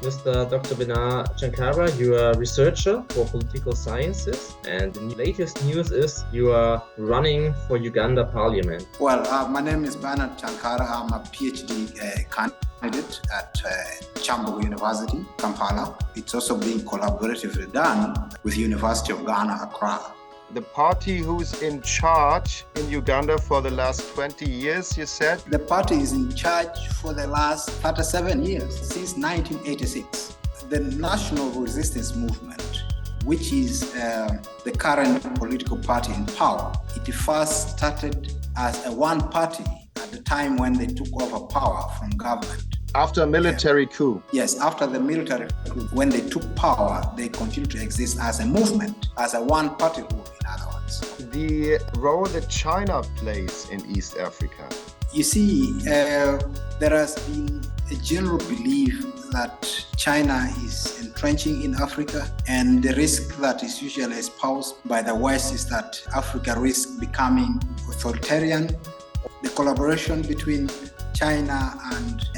Mr. Dr. Benard Cankara, you are a researcher for political sciences, and the latest news is you are running for Uganda Parliament. Well, my name is Benard Cankara. I'm a PhD candidate at G.a.Z.U.A.W University, Kampala. It's also being collaboratively done with University of Ghana, Accra. The party who's in charge in Uganda for the last 20 years, you said? The party is in charge for the last 37 years, since 1986. The National Resistance Movement, which is the current political party in power, it first started as a one party at the time when they took over power from government. After a military coup? Yes, after the military coup. When they took power, they continued to exist as a movement, as a one-party rule, in other words. The role that China plays in East Africa? You see, there has been a general belief that China is entrenching in Africa, and the risk that is usually espoused by the West is that Africa risks becoming authoritarian. The collaboration between China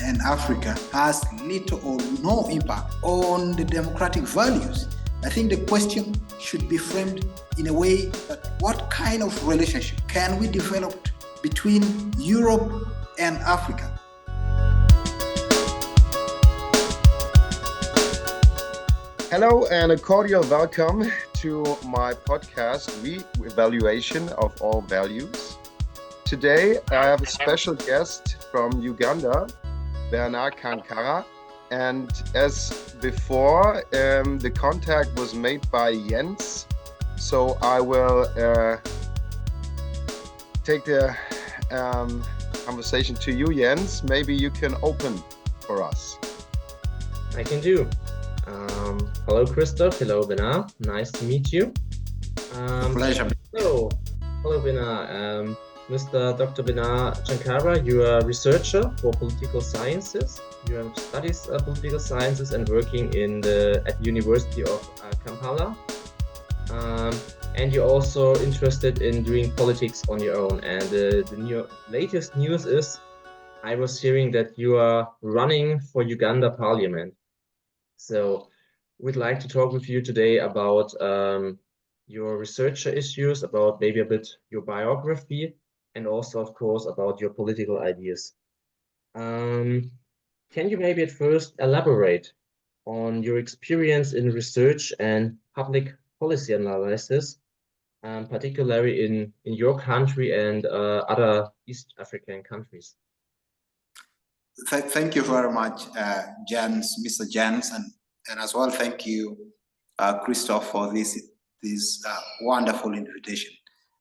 and Africa has little or no impact on the democratic values. I think the question should be framed in a way that what kind of relationship can we develop between Europe and Africa? Hello and a cordial welcome to my podcast, Revaluation of All Values. Today I have a special guest from Uganda, Benard Cankara, and as before, the contact was made by Jens, so I will take the conversation to you, Jens. Maybe you can open for us. I can do. Hello, Christoph. Hello, Benard. Nice to meet you. Pleasure. Hello, Benard. Mr. Dr. Benard Cankara, you are a researcher for political sciences. You have studies political sciences and working at University of Kampala. And you're also interested in doing politics on your own. And the latest news is I was hearing that you are running for Uganda Parliament. So we'd like to talk with you today about your researcher issues, about maybe a bit your biography, and also, of course, about your political ideas. Can you maybe at first elaborate on your experience in research and public policy analysis, particularly in your country and other East African countries? Thank you very much, Mr. Jens, and as well thank you, Christoph, for this wonderful invitation.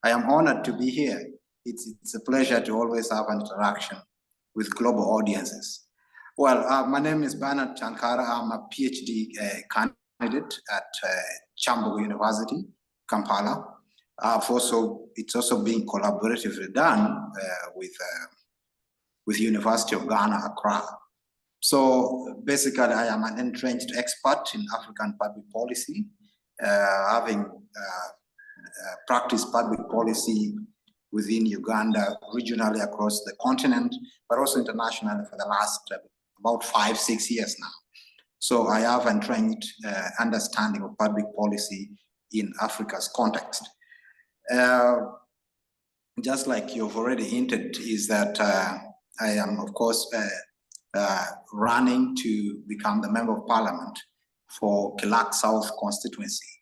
I am honored to be here. It's a pleasure to always have an interaction with global audiences. Well, my name is Benard Cankara. I'm a PhD candidate at G.a.Z.U.A.W University, Kampala. It's also being collaboratively done with University of Ghana, Accra. So basically, I am an entrenched expert in African public policy, having practiced public policy within Uganda, regionally across the continent, but also internationally for the last about 5-6 years now. So I have entrenched understanding of public policy in Africa's context. Just like you've already hinted, is that I am, of course, running to become the Member of Parliament for Kilak South constituency.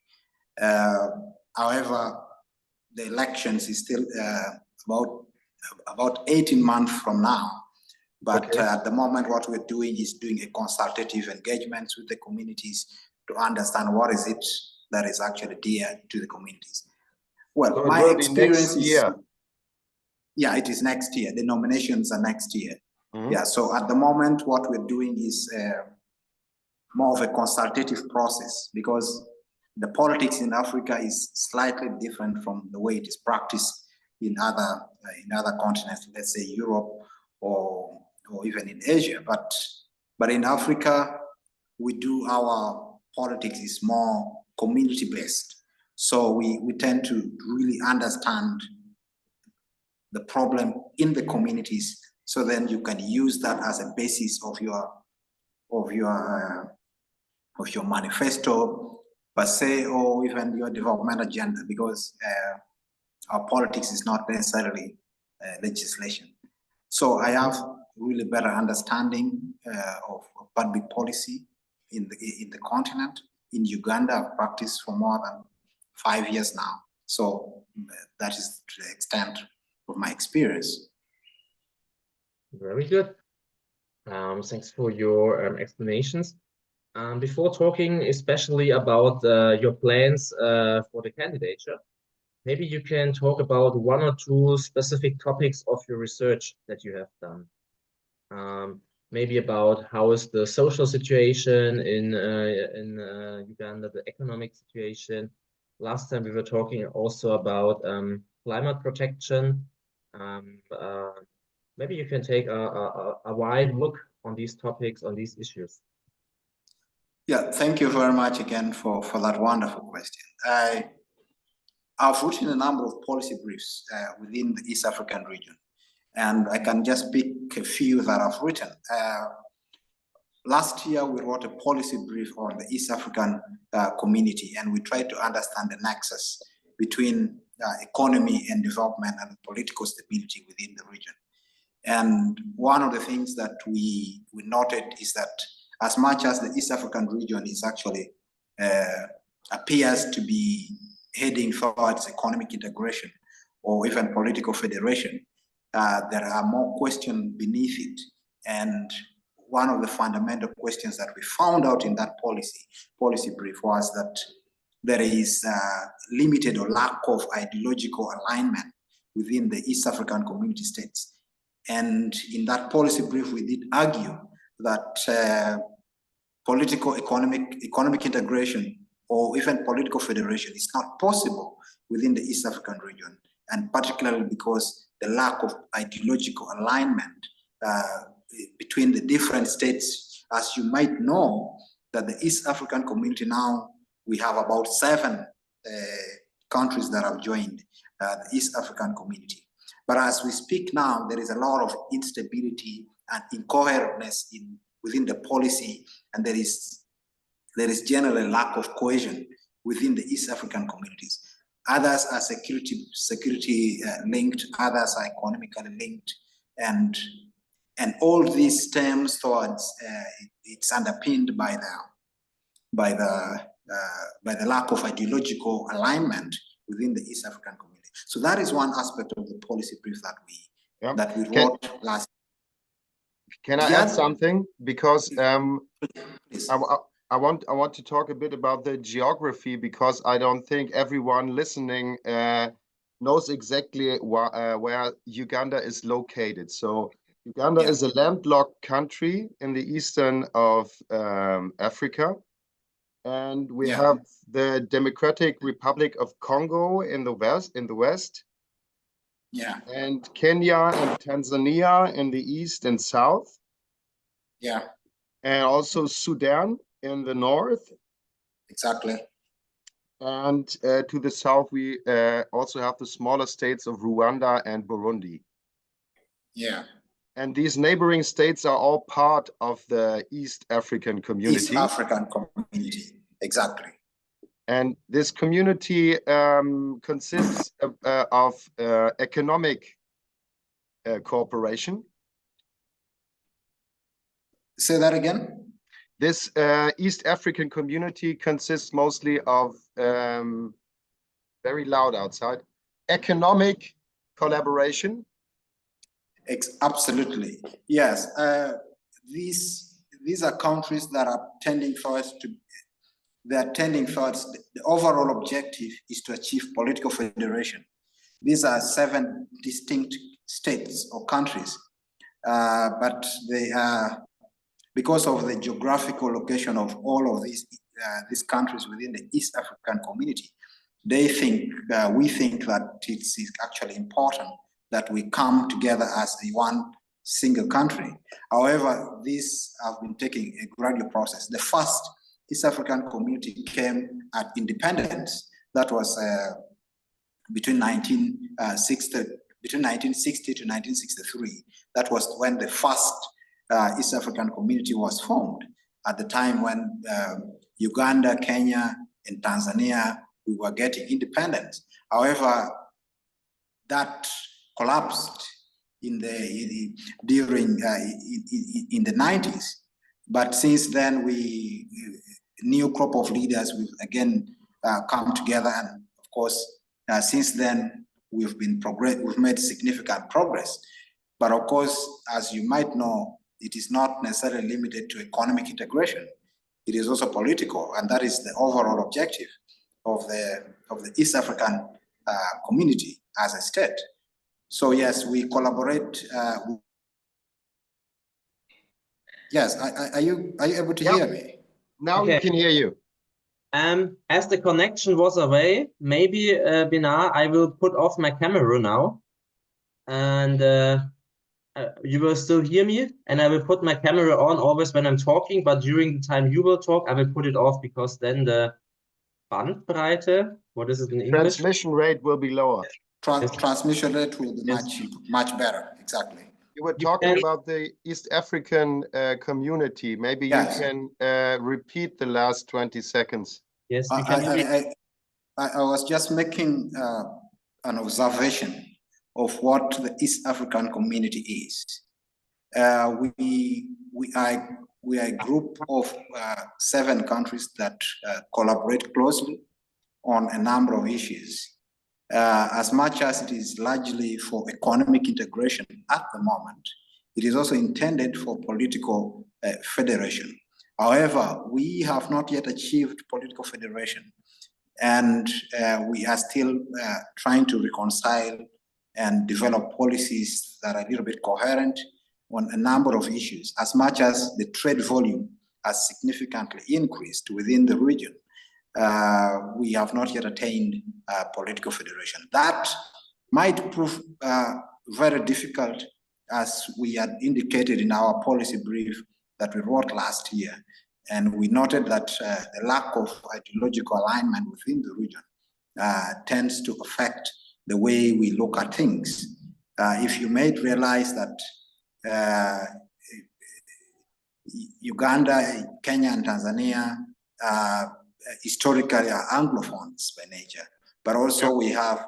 However, the elections is still about 18 months from now. But okay. At the moment, what we're doing is doing a consultative engagement with the communities to understand what is it that is actually dear to the communities. Well, so my experience is... Yeah, it is next year. The nominations are next year. Mm-hmm. Yeah, so at the moment, what we're doing is more of a consultative process, because the politics in Africa is slightly different from the way it is practiced in other continents, let's say Europe or even in Asia. But in Africa, our politics is more community-based. So we tend to really understand the problem in the communities, so then you can use that as a basis of your your manifesto per se, or even your development agenda, because our politics is not necessarily legislation. So I have really better understanding of public policy in the continent. In Uganda, I've practiced for more than 5 years now. So that is to the extent of my experience. Very good. Thanks for your explanations. Before talking especially about your plans for the candidature, maybe you can talk about 1 or 2 specific topics of your research that you have done. Maybe about how is the social situation in Uganda, the economic situation. Last time we were talking also about climate protection. Maybe you can take a wide look on these topics, on these issues. Yeah, thank you very much again for that wonderful question. I've written a number of policy briefs within the East African region, and I can just pick a few that I've written. Last year, we wrote a policy brief on the East African community, and we tried to understand the nexus between economy and development and political stability within the region. And one of the things that we noted is that as much as the East African region is actually appears to be heading towards economic integration or even political federation, there are more questions beneath it. And one of the fundamental questions that we found out in that policy brief was that there is limited or lack of ideological alignment within the East African community states. And in that policy brief, we did argue that political economic integration or even political federation is not possible within the East African region, and particularly because the lack of ideological alignment between the different states. As you might know, that the East African community now, we have about 7 countries that have joined the East African community. But as we speak now, there is a lot of instability and incoherentness within the policy, and there is generally lack of cohesion within the East African communities. Others are security linked, others are economically linked, and all these stems towards it's underpinned by the lack of ideological alignment within the East African community. So that is one aspect of the policy brief that we wrote last. Can I add something? Because I want to talk a bit about the geography, because I don't think everyone listening knows exactly where Uganda is located. So Uganda is a landlocked country in the eastern of Africa. And we have the Democratic Republic of Congo in the west. Yeah. And Kenya and Tanzania in the east and south. Yeah. And also Sudan in the north. Exactly. And to the south, we also have the smaller states of Rwanda and Burundi. Yeah. And these neighboring states are all part of the East African community. East African community, exactly. And this community consists of economic cooperation. Say that again? This East African community consists mostly of, very loud outside, economic collaboration. Absolutely, yes. These are countries that are tending towards the overall objective is to achieve political federation. These are 7 distinct states or countries, but they are, because of the geographical location of all of these countries within the East African community, we think that it's actually important that we come together as one single country. However, these have been taking a gradual process. The first East African community came at independence. That was between 1960 to 1963. That was when the first East African community was formed. at the time when Uganda, Kenya, and Tanzania, we were getting independence. However, that collapsed during in the 90s. But since then, new crop of leaders we've again come together, and of course, since then we've made significant progress. But of course, as you might know, it is not necessarily limited to economic integration. It is also political, and that is the overall objective of the East African community as a state. So yes, we collaborate. Yes, are you able to hear me? Now Okay. we can hear you. As the connection was away, maybe Benard, I will put off my camera now, and you will still hear me, and I will put my camera on always when I'm talking, but during the time you will talk, I will put it off, because then the Bandbreite, what is it in English? Transmission rate will be lower. Transmission rate will be much better, exactly. You were talking about the East African community. Maybe yes. You can repeat the last 20 seconds. Yes, I was just making an observation of what the East African community is. We are a group of 7 countries that collaborate closely on a number of issues. As much as it is largely for economic integration at the moment, it is also intended for political federation. However, we have not yet achieved political federation, and we are still trying to reconcile and develop policies that are a little bit coherent on a number of issues. As much as the trade volume has significantly increased within the region, we have not yet attained political federation. That might prove very difficult, as we had indicated in our policy brief that we wrote last year. And we noted that the lack of ideological alignment within the region tends to affect the way we look at things. If you may realize that Uganda, Kenya, and Tanzania historically are Anglophones by nature, but also we have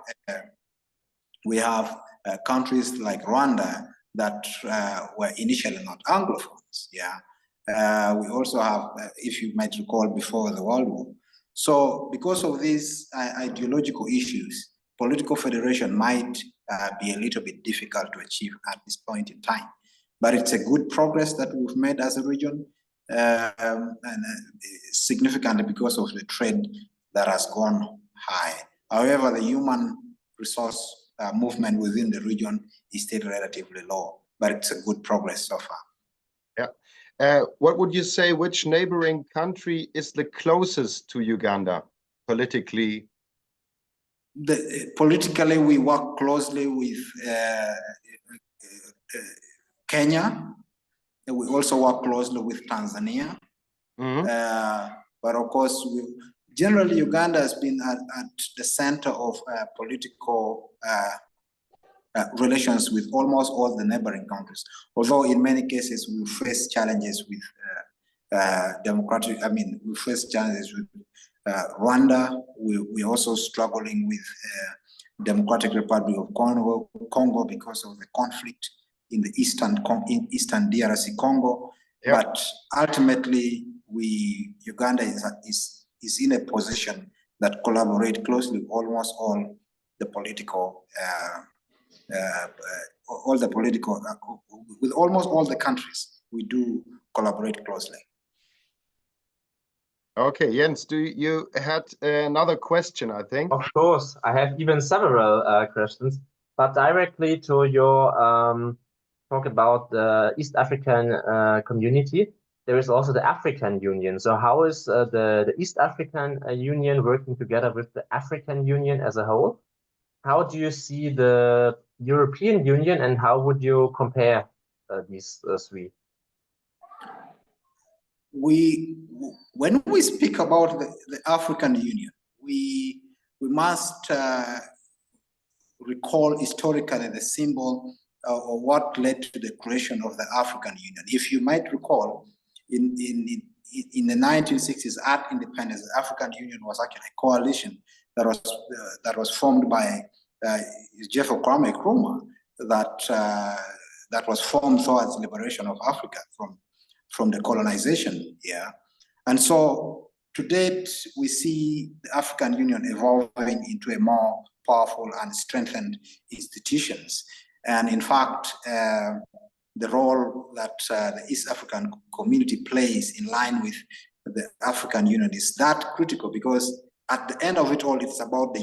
countries like Rwanda that were initially not Anglophones. Yeah, we also have, if you might recall, before the World War. So, because of these ideological issues, political federation might be a little bit difficult to achieve at this point in time. But it's a good progress that we've made as a region. And significantly because of the trade that has gone high. However, the human resource movement within the region is still relatively low, but it's a good progress so far. Yeah. What would you say, which neighboring country is the closest to Uganda politically? Politically, we work closely with Kenya. We also work closely with Tanzania. Mm-hmm. But of course, generally Uganda has been at the center of political relations with almost all the neighboring countries. Although in many cases we face challenges with we face challenges with Rwanda. We're also struggling with Democratic Republic of Congo because of the conflict in the eastern DRC Congo. Yep. But ultimately, Uganda is in a position that collaborate closely with almost all the political with almost all the countries. We do collaborate closely. Okay, Jens, you had another question, I think? Of course, I have even several questions, but directly to your talk about the East African community. There is also the African Union. So how is the East African Union working together with the African Union as a whole? How do you see the European Union, and how would you compare these three? When we speak about the African Union, we must recall historically the symbol or what led to the creation of the African Union. If you might recall, in in the 1960s, at independence, the African Union was actually a coalition that was formed by Joseph Kwame Nkrumah that was formed towards liberation of Africa from the colonization. Yeah, and so to date, we see the African Union evolving into a more powerful and strengthened institutions. And in fact, the role that the East African community plays in line with the African Union is that critical, because at the end of it all, it's about the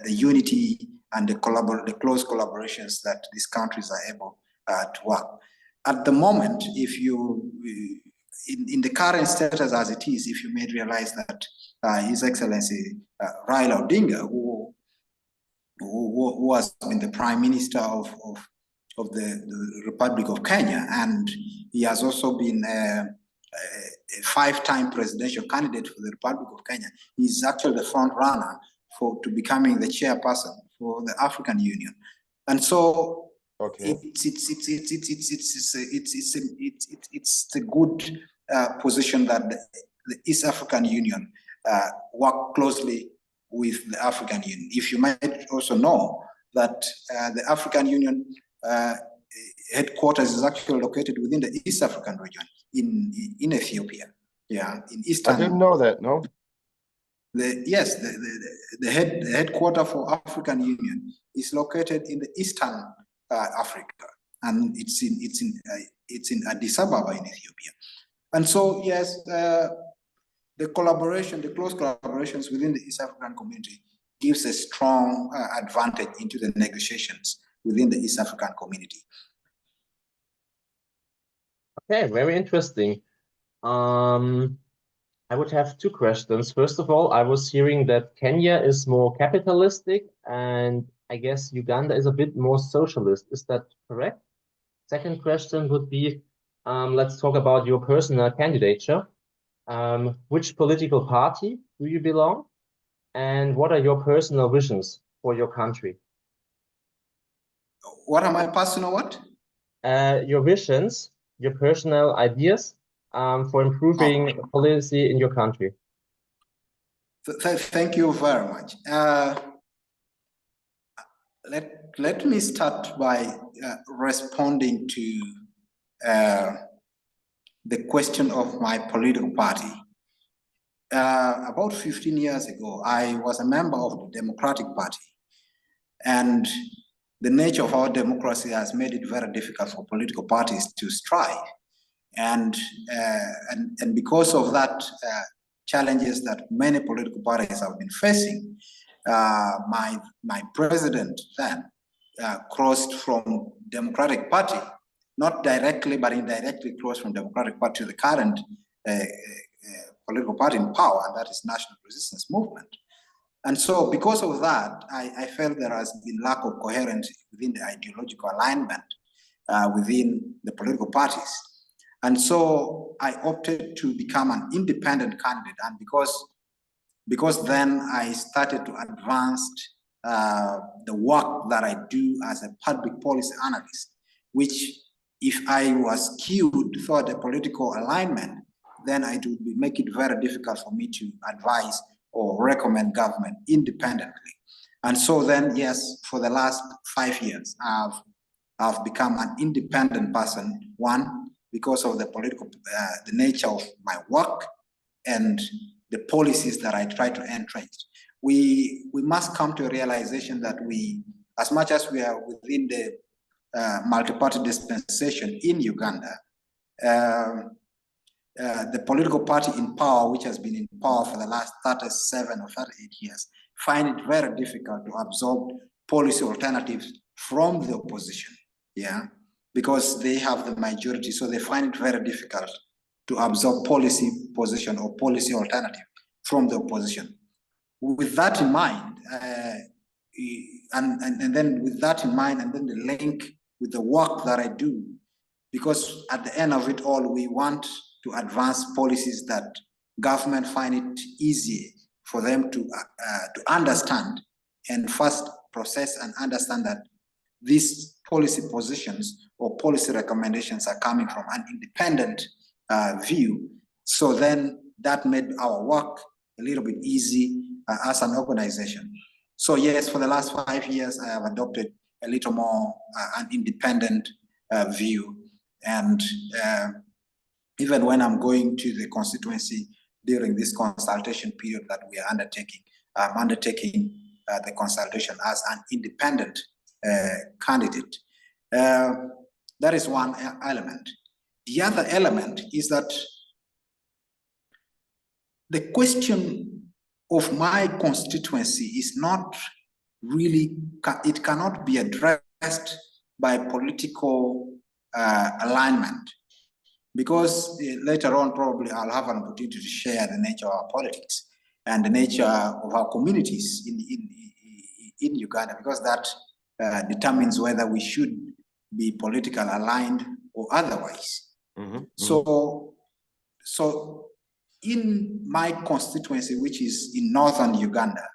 unity and the close collaborations that these countries are able to work. At the moment, if you, in the current status as it is, if you may realize that His Excellency Raila Odinga, who has been the Prime Minister of the Republic of Kenya, and he has also been a five-time presidential candidate for the Republic of Kenya. He's actually the front runner to becoming the chairperson for the African Union, and so okay. it's a good position that the East African Union work closely with the African Union. If you might also know that the African Union headquarters is actually located within the East African region in Ethiopia. Yeah, in Eastern. I didn't know that. No. The headquarters for African Union is located in the Eastern Africa, and it's in Addis Ababa in Ethiopia. And so yes, the close collaborations within the East African community gives a strong advantage into the negotiations within the East African community. Okay, very interesting. I would have two questions. First of all, I was hearing that Kenya is more capitalistic, and I guess Uganda is a bit more socialist. Is that correct? Second question would be, let's talk about your personal candidature. Which political party do you belong? And what are your personal visions for your country? What are my personal what? Your visions, your personal ideas for improving policy in your country. Thank you very much. Let me start by responding to the question of my political party. About 15 years ago, I was a member of the Democratic Party, and the nature of our democracy has made it very difficult for political parties to strive. And because of that challenges that many political parties have been facing, my president then crossed from Democratic Party, not directly but indirectly crossed from Democratic Party to the current political party in power, and that is National Resistance Movement. And so because of that, I felt there has been lack of coherence within the ideological alignment within the political parties. And so I opted to become an independent candidate. And because then I started to advance the work that I do as a public policy analyst, which if I was skewed toward the political alignment, then it would make it very difficult for me to advise or recommend government independently. And so then, yes, for the last 5 years, I've become an independent person, one, because of the political, the nature of my work and the policies that I try to entrench. We must come to a realization that as much as we are within the multi-party dispensation in Uganda, the political party in power, which has been in power for the last 37 or 38 years, find it very difficult to absorb policy alternatives from the opposition, yeah, because they have the majority, so they find it very difficult to absorb policy position or policy alternative from the opposition. With that in mind, and then with that in mind, and then the link with the work that I do, because at the end of it all, we want to advance policies that government find it easy for them to understand and first process and understand that these policy positions or policy recommendations are coming from an independent view, So then that made our work a little bit easy as an organization. So yes, for the last 5 years, I have adopted a little more an independent view. And even when I'm going to the constituency during this consultation period that we are undertaking, I'm undertaking the consultation as an independent candidate. That is one element. The other element is that the question of my constituency is not really, it cannot be addressed by political alignment, because later on probably I'll have an opportunity to share the nature of our politics and the nature of our communities in Uganda, because that determines whether we should be politically aligned or otherwise. Mm-hmm. So in my constituency, which is in northern Uganda,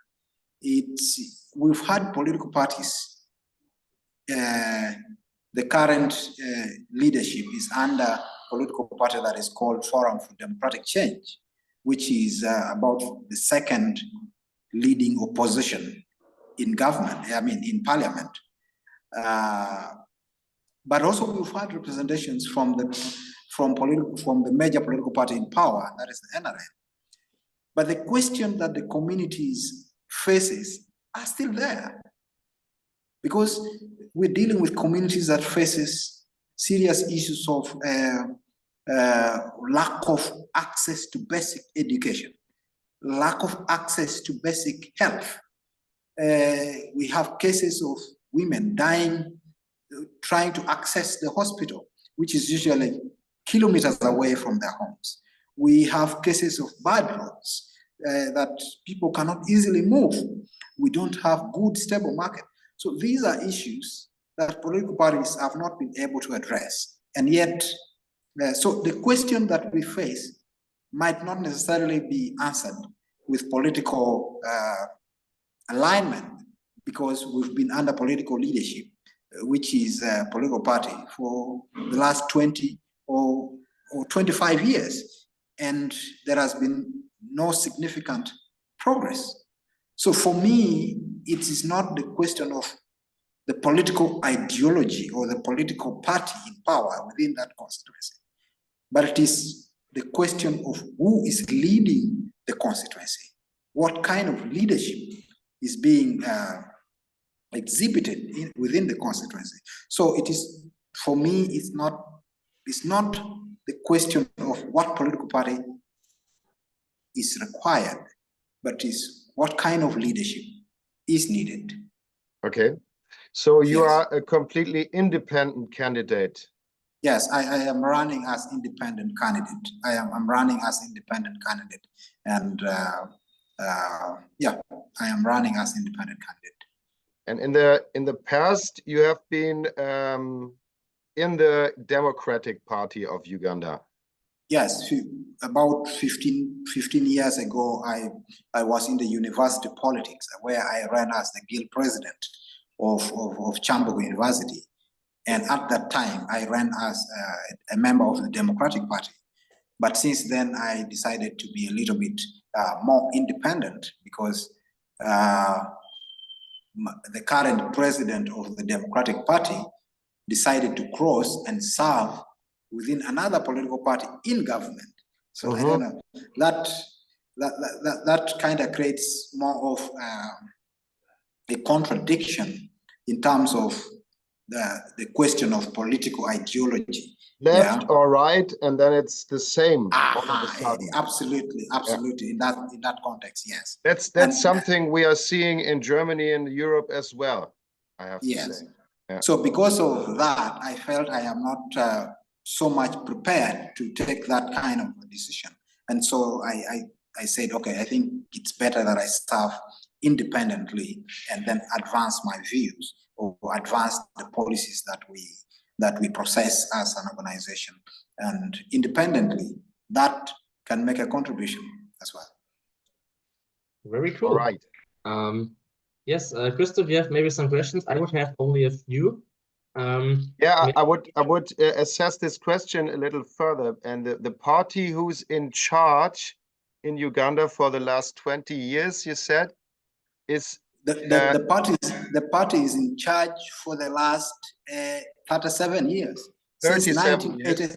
we've had political parties. The current leadership is under a political party that is called Forum for Democratic Change, which is about the second leading opposition in government, I mean in parliament. But also we've had representations from the major political party in power, that is the NRM. But the question that the communities faces are still there, because we're dealing with communities that faces serious issues of lack of access to basic education, lack of access to basic health. We have cases of women dying trying to access the hospital, which is usually kilometers away from their homes. We have cases of bad roads that people cannot easily move. We don't have good, stable market. So these are issues that political parties have not been able to address. And yet, so the question that we face might not necessarily be answered with political alignment, because we've been under political leadership, which is a political party for the last 20 or 25 years. And there has been no significant progress. So for me, it is not the question of the political ideology or the political party in power within that constituency, but it is the question of who is leading the constituency. What kind of leadership is being exhibited within the constituency? So it is, for me, it's not the question of what political party is required, but is what kind of leadership is needed. Okay. So you are a completely independent candidate. Yes, I am running as independent candidate. I'm running as independent candidate, and yeah, I am running as independent candidate. And in the past, you have been in the Democratic Party of Uganda. Yes, about 15 years ago, I was in the university politics, where I ran as the guild president of Chambogo University. And at that time, I ran as a member of the Democratic Party. But since then, I decided to be a little bit more independent, because the current president of the Democratic Party decided to cross and serve within another political party in government. So I don't know, that kind of creates more of a contradiction in terms of the question of political ideology. Left or right, and then it's the same. Absolutely, absolutely. Yeah. In that context, yes. That's something we are seeing in Germany and Europe as well, I have to say. Yeah. So because of that, I felt I am not so much prepared to take that kind of a decision. And so I said, okay, I think it's better that I serve independently and then advance my views or advance the policies that we process as an organization. And independently, that can make a contribution as well. Very cool. All right. Yes, Christoph, you have maybe some questions. I would have only a few. Yeah, I would assess this question a little further. And the party who's in charge in Uganda for the last 20 years, you said, is the party is in charge for the last 37 years. 37 years.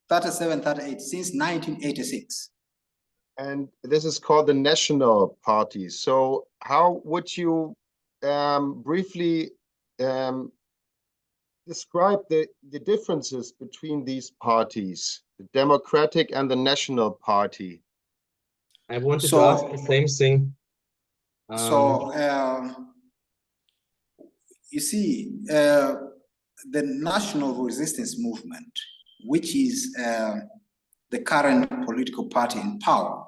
37, 38, since 1986. And this is called the National Party. So how would you briefly describe the differences between these parties, the Democratic and the National Party? I wanted to ask the same thing. You see, the National Resistance Movement, which is the current political party in power,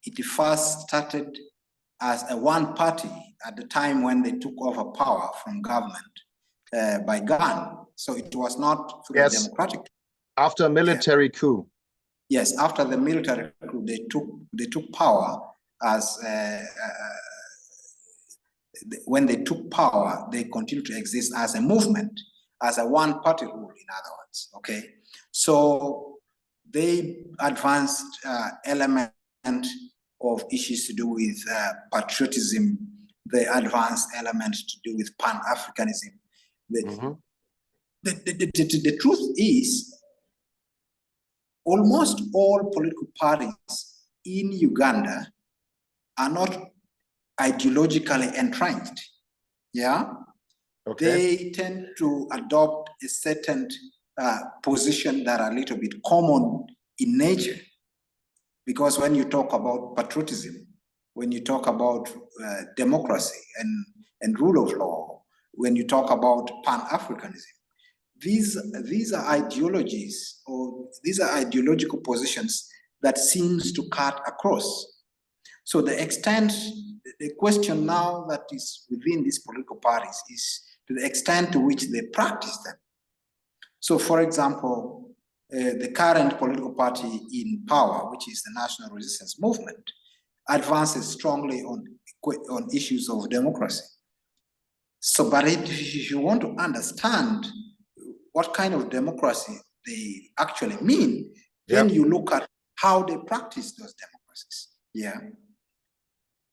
it first started as a one party at the time when they took over power from government by gun. So it was not through a democratic. After a military coup. Yes, after the military coup, they took power as when they took power, they continued to exist as a movement, as a one-party rule, in other words. Okay, so they advanced element of issues to do with patriotism. They advanced elements to do with Pan-Africanism. The truth is, almost all political parties in Uganda are not ideologically entrenched. Yeah, they tend to adopt a certain position that are a little bit common in nature. Because when you talk about patriotism, when you talk about democracy and rule of law, when you talk about Pan-Africanism, these are ideologies, or these are ideological positions that seems to cut across. So the question now that is within these political parties is to the extent to which they practice them. So for example, the current political party in power, which is the National Resistance Movement, advances strongly on issues of democracy. So, but if you want to understand what kind of democracy they actually mean, then you look at how they practice those democracies. Yeah.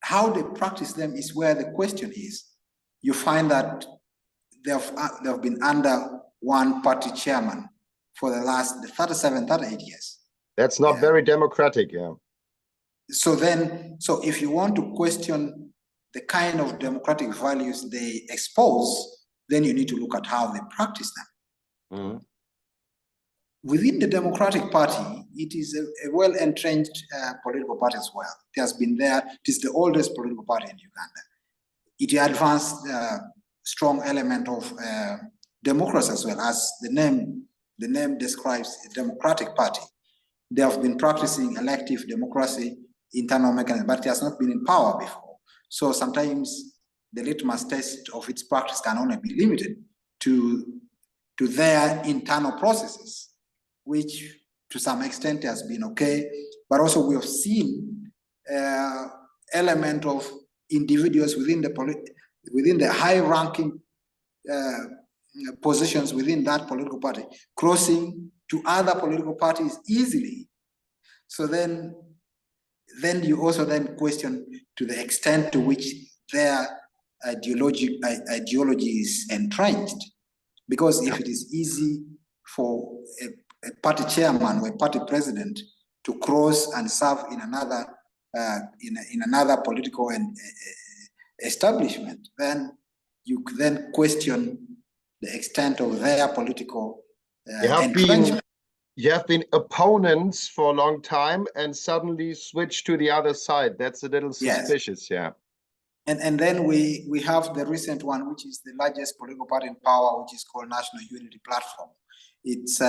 How they practice them is where the question is. You find that they have been under one party chairman for the last 37, 38 years. That's not very democratic, So if you want to question the kind of democratic values they expose, then you need to look at how they practice them. Within the Democratic Party, it is a well-entrenched political party as well. It has been there. It is the oldest political party in Uganda. It advanced strong element of democracy as well, as the name describes, a democratic party. They have been practicing elective democracy, internal mechanism, but it has not been in power before. So sometimes the litmus test of its practice can only be limited to their internal processes, which to some extent has been okay, but also we have seen element of individuals within the high-ranking positions within that political party crossing to other political parties easily. So then you also then question to the extent to which their ideology is entrenched, because if it is easy for a party chairman or a party president to cross and serve in another in another political establishment, then you then question the extent of their political entrenchment. You have been opponents for a long time and suddenly switch to the other side. That's a little suspicious, And then we have the recent one, which is the largest political party in power, which is called National Unity Platform. It's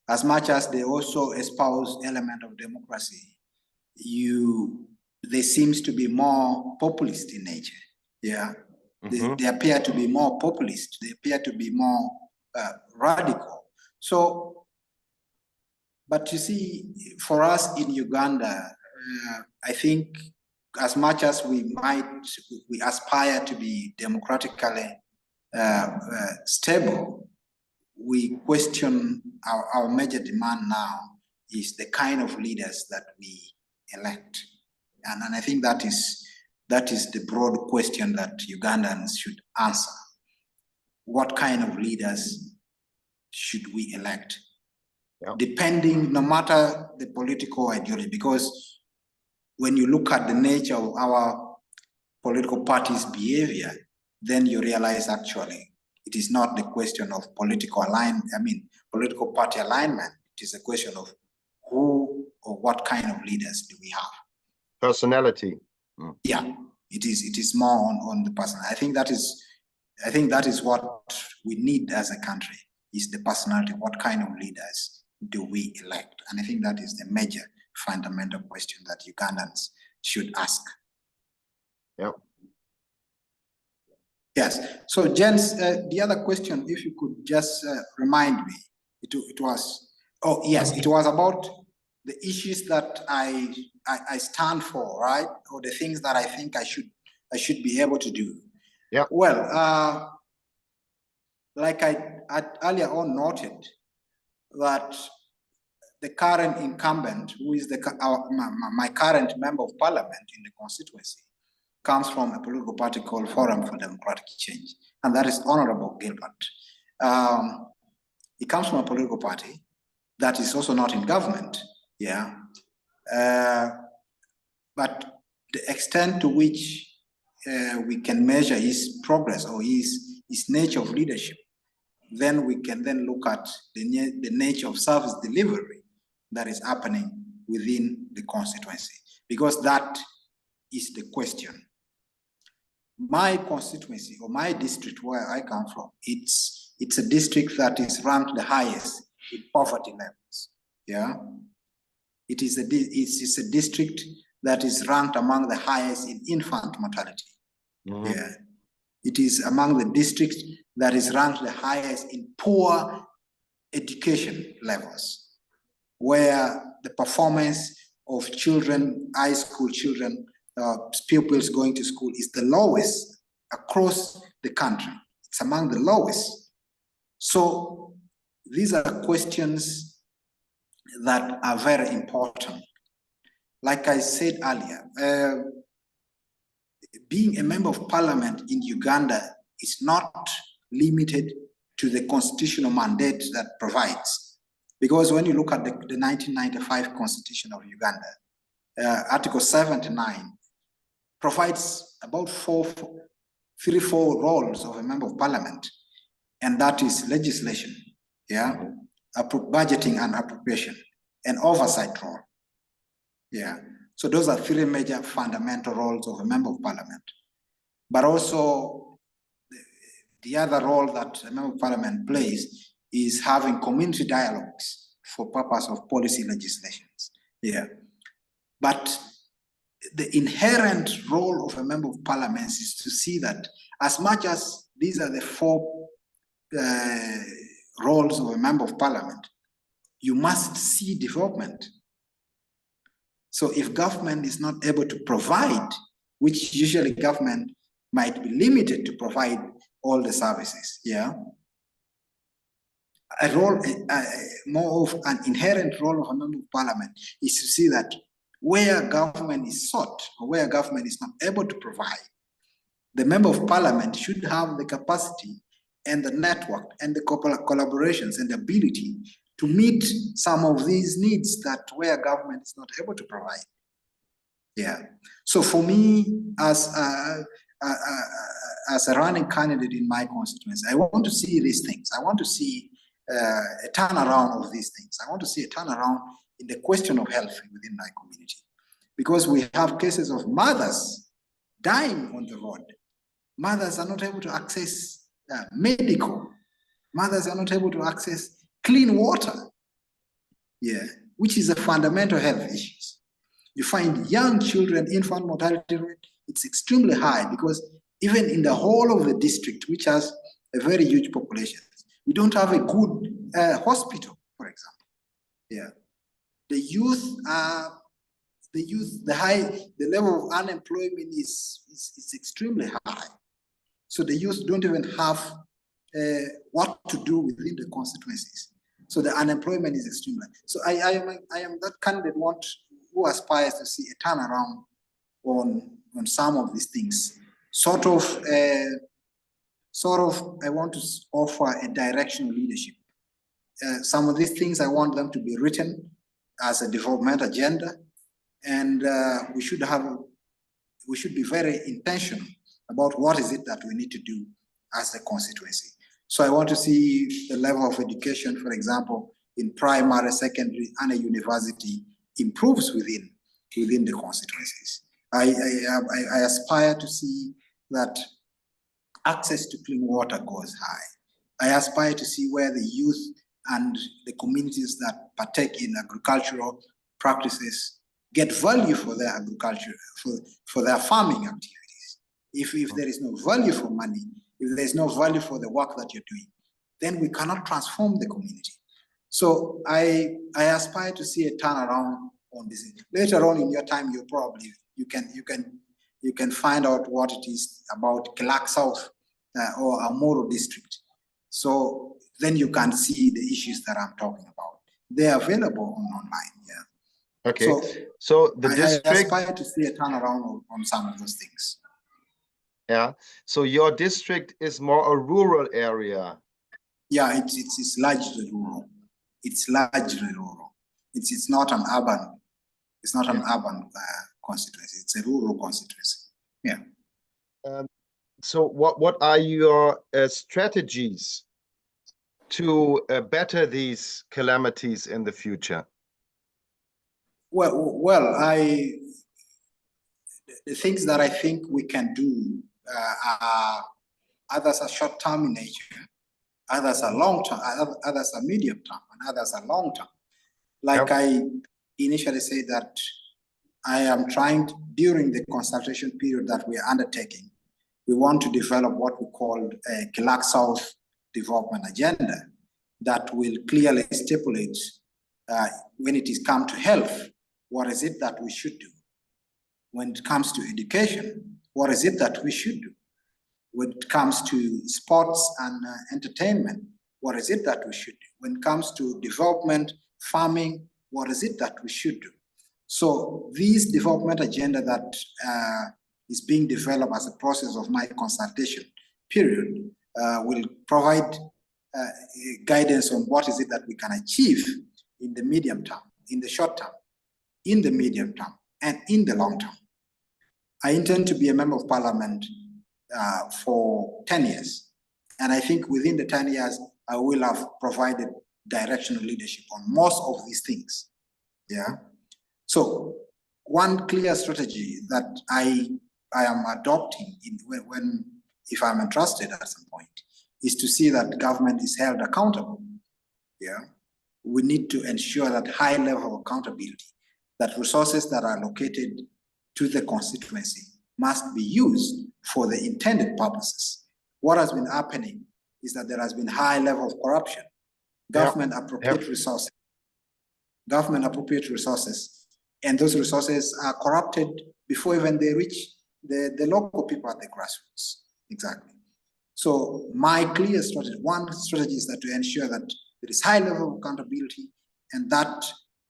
as much as they also espouse element of democracy, they seems to be more populist in nature. Yeah, they appear to be more populist. They appear to be more radical. So, but you see, for us in Uganda, I think as much as we aspire to be democratically stable, we question our major demand now is the kind of leaders that we elect. And I think that is the broad question that Ugandans should answer. What kind of leaders should we elect? Yeah. Depending, no matter the political ideology, because when you look at the nature of our political parties' behavior, then you realize actually it is not the question of political political party alignment. It is a question of who or what kind of leaders do we have. Personality. Yeah, it is more on the person. I think that is what we need as a country, is the personality. What kind of leaders do we elect? And I think that is the major fundamental question that Ugandans should ask. Yeah. Yes. So, Jens, the other question, if you could just remind me, it was about the issues that I stand for, right? Or the things that I think I should be able to do. Yeah. Well, like I earlier on noted, that the current incumbent, who is my current member of parliament in the constituency, comes from a political party called Forum for Democratic Change, and that is Honorable Gilbert. He comes from a political party that is also not in government, yeah. But the extent to which we can measure his progress or his nature of leadership, then we can then look at the nature of service delivery that is happening within the constituency, because that is the question. My constituency or my district where I come from, it's a district that is ranked the highest in poverty levels. Yeah, it is a district that is ranked among the highest in infant mortality. Mm-hmm. Yeah, it is among the districts that is ranked the highest in poor education levels, where the performance of children, high school children, pupils going to school is the lowest across the country. It's among the lowest. So these are questions that are very important. Like I said earlier, being a member of parliament in Uganda is not limited to the constitutional mandate that provides. Because when you look at the 1995 Constitution of Uganda, Article 79 provides about three, four roles of a member of parliament, and that is legislation, yeah, budgeting and appropriation, and oversight role, yeah. So those are three major fundamental roles of a member of parliament. But also the other role that a member of parliament plays is having community dialogues for purpose of policy legislations, yeah. But the inherent role of a member of parliament is to see that as much as these are the four roles of a member of parliament, you must see development. So if government is not able to provide, which usually government might be limited to provide all the services, yeah, a role, more of an inherent role of a member of parliament is to see that where government is sought or where government is not able to provide, the member of parliament should have the capacity and the network and the collaborations and the ability to meet some of these needs that where government is not able to provide. Yeah. So for me, as a running candidate in my constituency, I want to see these things. I want to see a turnaround of these things. I want to see a turnaround in the question of health within my community, because we have cases of mothers dying on the road. Mothers are not able to access medical. Mothers are not able to access clean water, yeah, which is a fundamental health issue. You find young children, infant mortality rate, it's extremely high, because even in the whole of the district, which has a very huge population, we don't have a good hospital, for example. Yeah. The youth, the level of unemployment is extremely high. So the youth don't even have what to do within the constituencies. So the unemployment is extremely high. So I am that candidate who aspires to see a turnaround on some of these things. Sort of, I want to offer a directional leadership. Some of these things I want them to be written as a development agenda, and we should be very intentional about what is it that we need to do as a constituency. So I want to see the level of education, for example, in primary, secondary, and a university improves within the constituencies. I aspire to see that access to clean water goes high. I aspire to see where the youth and the communities that partake in agricultural practices get value for their agriculture, for their farming activities. If there is no value for money, if there is no value for the work that you're doing, then we cannot transform the community. So I aspire to see a turnaround on this. Later on in your time, you can find out what it is about Kelak South or Amoro district. So then you can see the issues that I'm talking about. They are available online. Yeah. Okay. So the district. I aspire to see a turnaround on some of those things. Yeah. So your district is more a rural area. Yeah, it's largely rural. It's largely rural. It's not an urban. It's not an urban constituency. It's a rural constituency. Yeah. So what are your strategies to better these calamities in the future? Well, the things that I think we can do are, others are short-term in nature, others are long-term, others are medium-term, and others are long-term. Like I initially said that I am trying to, during the consultation period that we are undertaking, we want to develop what we call a Kelak South development agenda that will clearly stipulate when it is come to health, what is it that we should do? When it comes to education, what is it that we should do? When it comes to sports and entertainment, what is it that we should do? When it comes to development, farming, what is it that we should do? So this development agenda that is being developed as a process of my consultation period will provide guidance on what is it that we can achieve in the medium term, in the short term, in the medium term, and in the long term. I intend to be a member of parliament for 10 years. And I think within the 10 years, I will have provided directional leadership on most of these things. Yeah. So one clear strategy that I am adopting if I'm entrusted at some point is to see that government is held accountable. Yeah. We need to ensure that high level of accountability, that resources that are allocated to the constituency must be used for the intended purposes. What has been happening is that there has been high level of corruption. Government appropriate resources. Government appropriate resources, and those resources are corrupted before even they reach the local people at the grassroots. Exactly. So my clear strategy, one strategy is that to ensure that there is high level of accountability, and that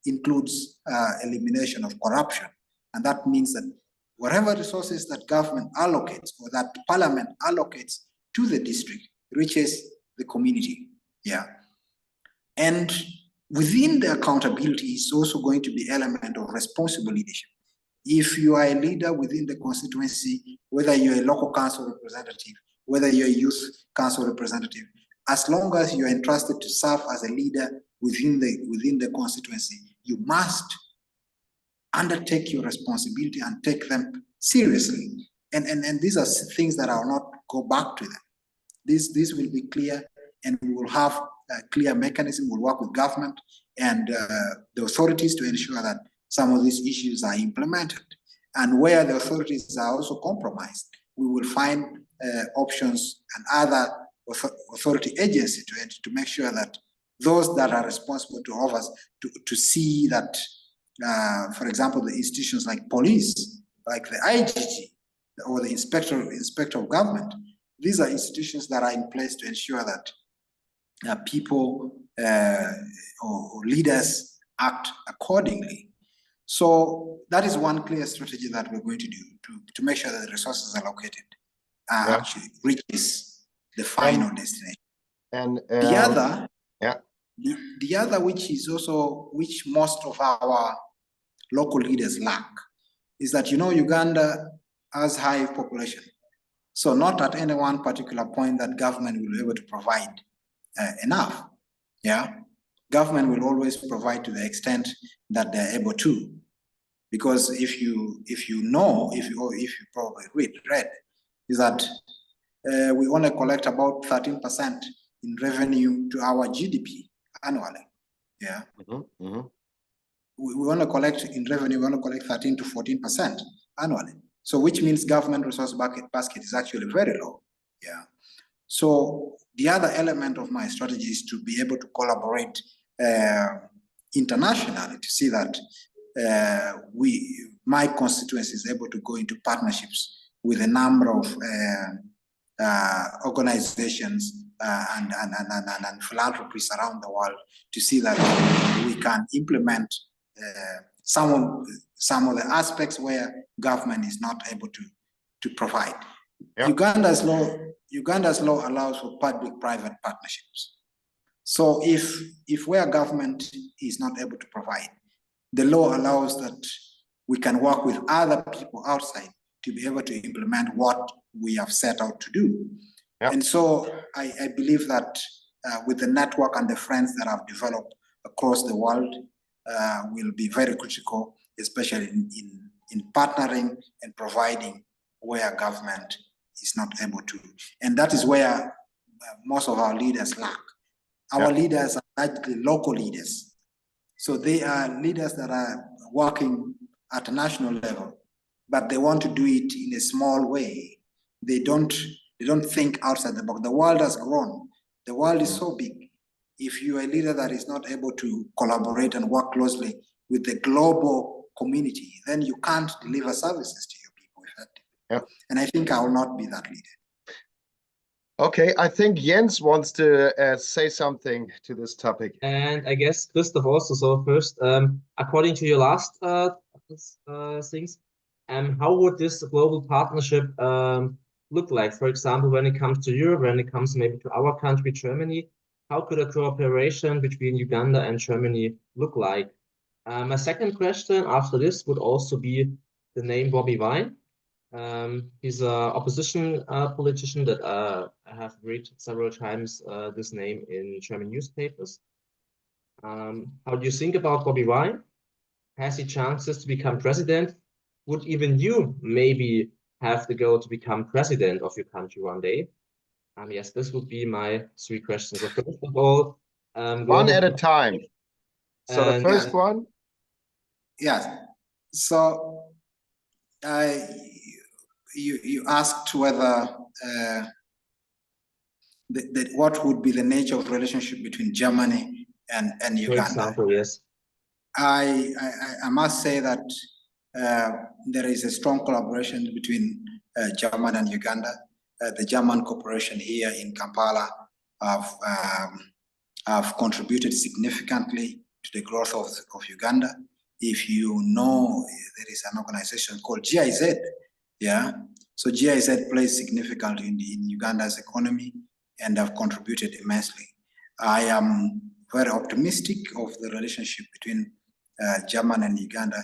includes elimination of corruption. And that means that whatever resources that government allocates or that parliament allocates to the district reaches the community. Yeah. And within the accountability is also going to be element of responsible leadership. If you are a leader within the constituency, whether you're a local council representative, whether you're a youth council representative, as long as you're entrusted to serve as a leader within the constituency, you must undertake your responsibility and take them seriously. And these are things that I will not go back to them. This will be clear, and we will have a clear mechanism. We'll work with government and the authorities to ensure that some of these issues are implemented. And where the authorities are also compromised, we will find options and other authority agencies to make sure that those that are responsible to office to see that, for example, the institutions like police, like the IGG or the inspector of government, these are institutions that are in place to ensure that people or leaders act accordingly. So that is one clear strategy that we're going to do to make sure that the resources allocated actually reaches the final destination. And the other, which is also which most of our local leaders lack, is that Uganda has high population, so not at any one particular point that government will be able to provide enough. Government will always provide to the extent that they're able to, because if you probably read is that we only collect about 13% in revenue to our GDP annually. We want to collect in revenue, we want to collect 13 to 14% annually. So which means government resource basket is actually very low. So the other element of my strategy is to be able to collaborate internationally to see that my constituency is able to go into partnerships with a number of organizations and philanthropies around the world to see that we can implement some of the aspects where government is not able to provide. Uganda's law allows for public-private partnerships. So if where government is not able to provide, the law allows that we can work with other people outside to be able to implement what we have set out to do. And so I believe that with the network and the friends that I've developed across the world will be very critical, especially in partnering and providing where government is not able to. And that is where most of our leaders lack. Our leaders are largely local leaders. So they are leaders that are working at a national level, but they want to do it in a small way. They don't think outside the box. The world has grown. The world is so big. If you are a leader that is not able to collaborate and work closely with the global community, then you can't deliver services to your people effectively. And I think I will not be that leader. Okay, I think Jens wants to say something to this topic. And I guess Christoph also. So first, according to your last things, how would this global partnership look like? For example, when it comes to Europe, when it comes maybe to our country, Germany, how could a cooperation between Uganda and Germany look like? My second question after this would also be the name Bobi Wine. He's an opposition politician that I have read several times this name in German newspapers. How do you think about Bobi Wine? Has he chances to become president? Would even you maybe have the goal to become president of your country one day? Yes, this would be my three questions. So first of all, one at a time. So the first one. Yes. So you asked whether what would be the nature of relationship between Germany and Uganda. For example, yes. I must say that there is a strong collaboration between Germany and Uganda. The German corporation here in Kampala have contributed significantly to the growth of Uganda. If you know, there is an organization called G.a.Z.U.A.W. So G.a.Z.U.A.W plays significantly in Uganda's economy and have contributed immensely. I am very optimistic of the relationship between Germany and Uganda,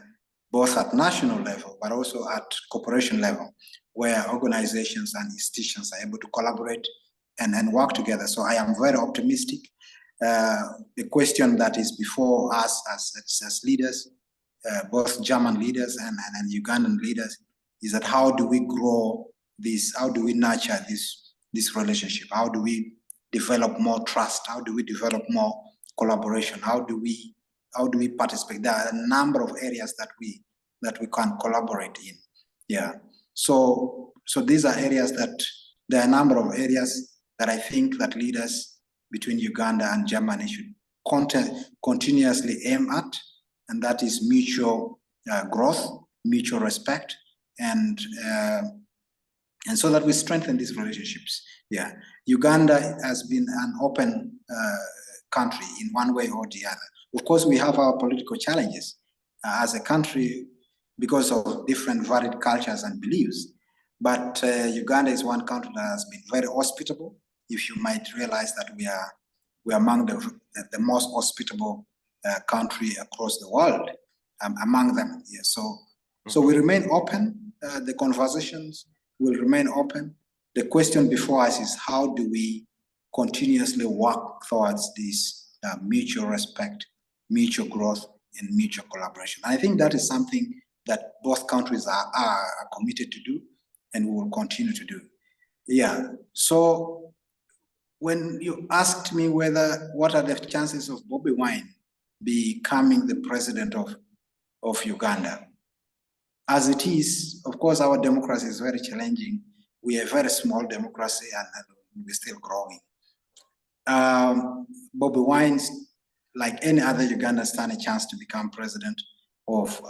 both at national level, but also at corporation level, where organizations and institutions are able to collaborate and work together. So I am very optimistic. The question that is before us as leaders, both German leaders and Ugandan leaders, is that how do we grow this, how do we nurture this relationship? How do we develop more trust? How do we develop more collaboration? How do we participate? There are a number of areas that we can collaborate in. So these are areas that there are a number of areas that I think that leaders between Uganda and Germany should continuously aim at, and that is mutual growth, mutual respect, and and so that we strengthen these relationships. Yeah, Uganda has been an open country in one way or the other. Of course, we have our political challenges as a country because of different varied cultures and beliefs. But Uganda is one country that has been very hospitable. If you might realize that we are among the most hospitable country across the world, among them. Yeah, so we remain open. The conversations will remain open. The question before us is, how do we continuously work towards this mutual respect, mutual growth, and mutual collaboration? I think that is something that both countries are committed to do, and we will continue to do. Yeah, so when you asked me what are the chances of Bobi Wine becoming the president of Uganda, as it is, of course, our democracy is very challenging. We are a very small democracy, and we're still growing. Bobi Wine, like any other Ugandan, stand a chance to become president of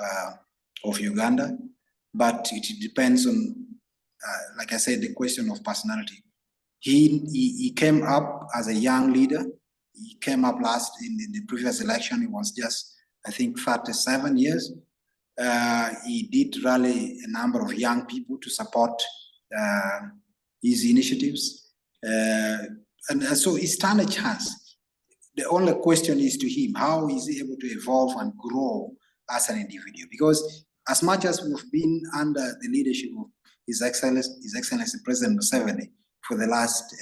Uganda, but it depends on, like I said, the question of personality. He came up as a young leader. He came up last in the previous election. He was just, I think, 37 years. He did rally a number of young people to support his initiatives. And so he stand a chance. The only question is to him, how is he able to evolve and grow as an individual? Because as much as we've been under the leadership of His Excellency President Museveni for the last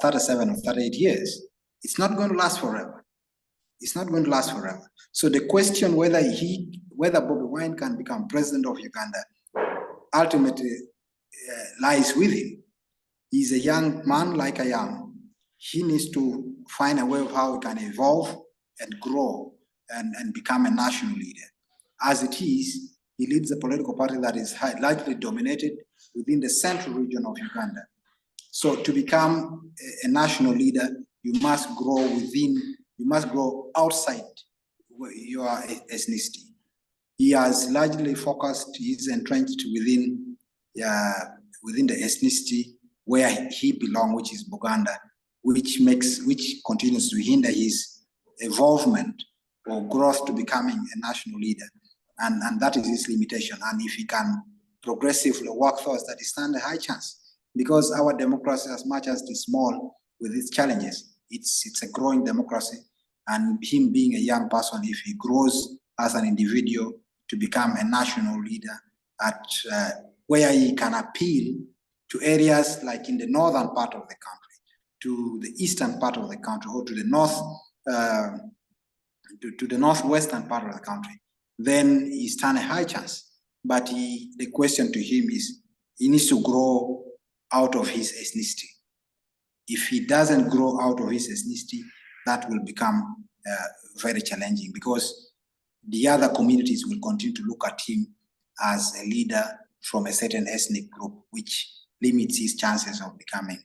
37 or 38 years, it's not going to last forever. It's not going to last forever. So the question whether Bobi Wine can become president of Uganda ultimately lies with him. He's a young man like I am. He needs to find a way of how he can evolve and grow and become a national leader. As it is, he leads a political party that is largely dominated within the central region of Uganda. So to become a national leader, you must grow outside your ethnicity. He has largely focused, he's entrenched within the ethnicity where he belongs, which is Buganda, which continues to hinder his evolvement or growth to becoming a national leader. And that is his limitation. And if he can progressively work towards that, he stands a high chance. Because our democracy, as much as it is small with its challenges, it's a growing democracy. And him being a young person, if he grows as an individual to become a national leader where he can appeal to areas like in the northern part of the country, to the eastern part of the country, or to the northwestern part of the country, then he stands a high chance. But the question to him is, he needs to grow out of his ethnicity. If he doesn't grow out of his ethnicity, that will become very challenging, because the other communities will continue to look at him as a leader from a certain ethnic group, which limits his chances of becoming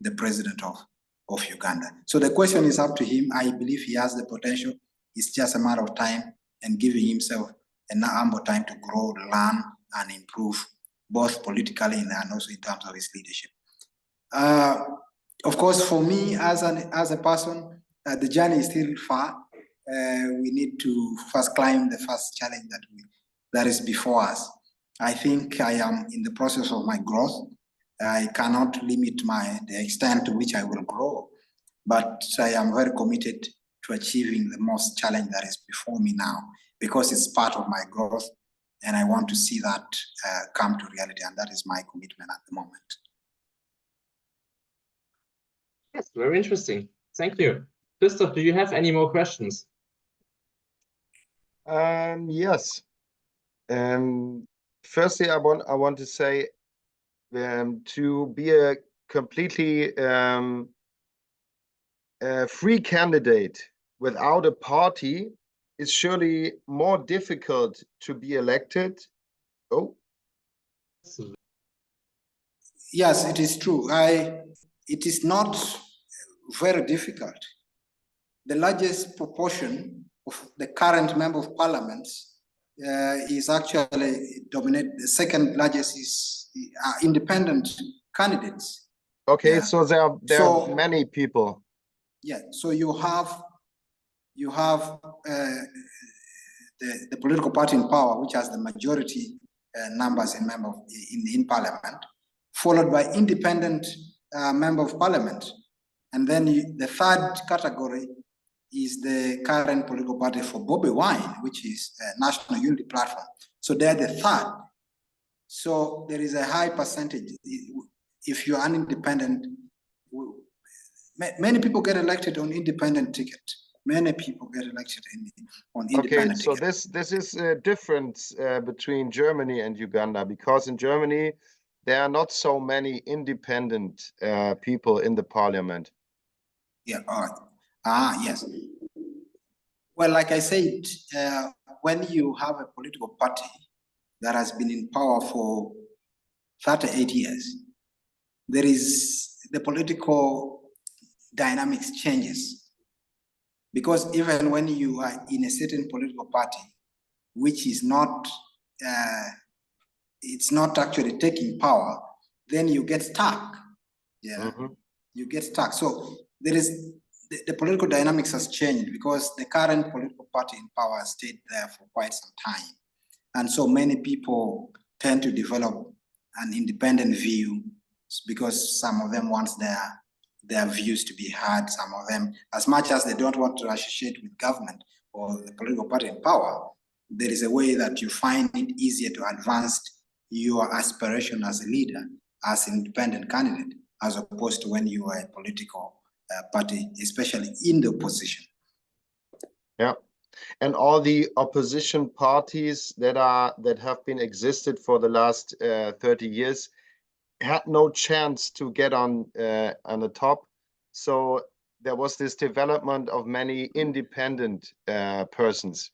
the president of Uganda. So the question is up to him. I believe he has the potential. It's just a matter of time and giving himself an ample time to grow, learn, and improve, both politically and also in terms of his leadership. Of course, for me as a person, the journey is still far. We need to first climb the first challenge that is before us. I think I am in the process of my growth. I cannot limit the extent to which I will grow, but I am very committed to achieving the most challenge that is before me now, because it's part of my growth, and I want to see that come to reality, and that is my commitment at the moment. Yes, very interesting. Thank you. Christoph, do you have any more questions? Yes. Firstly, I want to say to be a completely free candidate without a party is surely more difficult to be elected. Oh. Yes, it is true. It is not very difficult. The largest proportion of the current member of parliament is actually dominated. The second largest is independent candidates. Okay, Yeah. so there are many people. Yeah, so you have the political party in power, which has the majority numbers in parliament, followed by independent member of parliament. And then the third category is the current political party for Bobi Wine, which is a National Unity Platform. So they're the third. So there is a high percentage. If you're an independent, many people get elected on independent ticket. Many people get elected on independent ticket. Okay, so this is a difference between Germany and Uganda, because in Germany there are not so many independent people in the parliament. Yeah, all right. Yes. Well, like I said, when you have a political party that has been in power for 38 years, there is the political dynamics changes. Because even when you are in a certain political party, which is not, it's not actually taking power, then you get stuck. Yeah, you get stuck. So there is, the political dynamics has changed because the current political party in power has stayed there for quite some time. And so many people tend to develop an independent view because some of them want their views to be heard. Some of them, as much as they don't want to associate with government or the political party in power, there is a way that you find it easier to advance your aspiration as a leader, as an independent candidate, as opposed to when you are a political party, especially in the opposition. Yeah, and all the opposition parties that have been existed for the last 30 years had no chance to get on the top. So there was this development of many independent persons.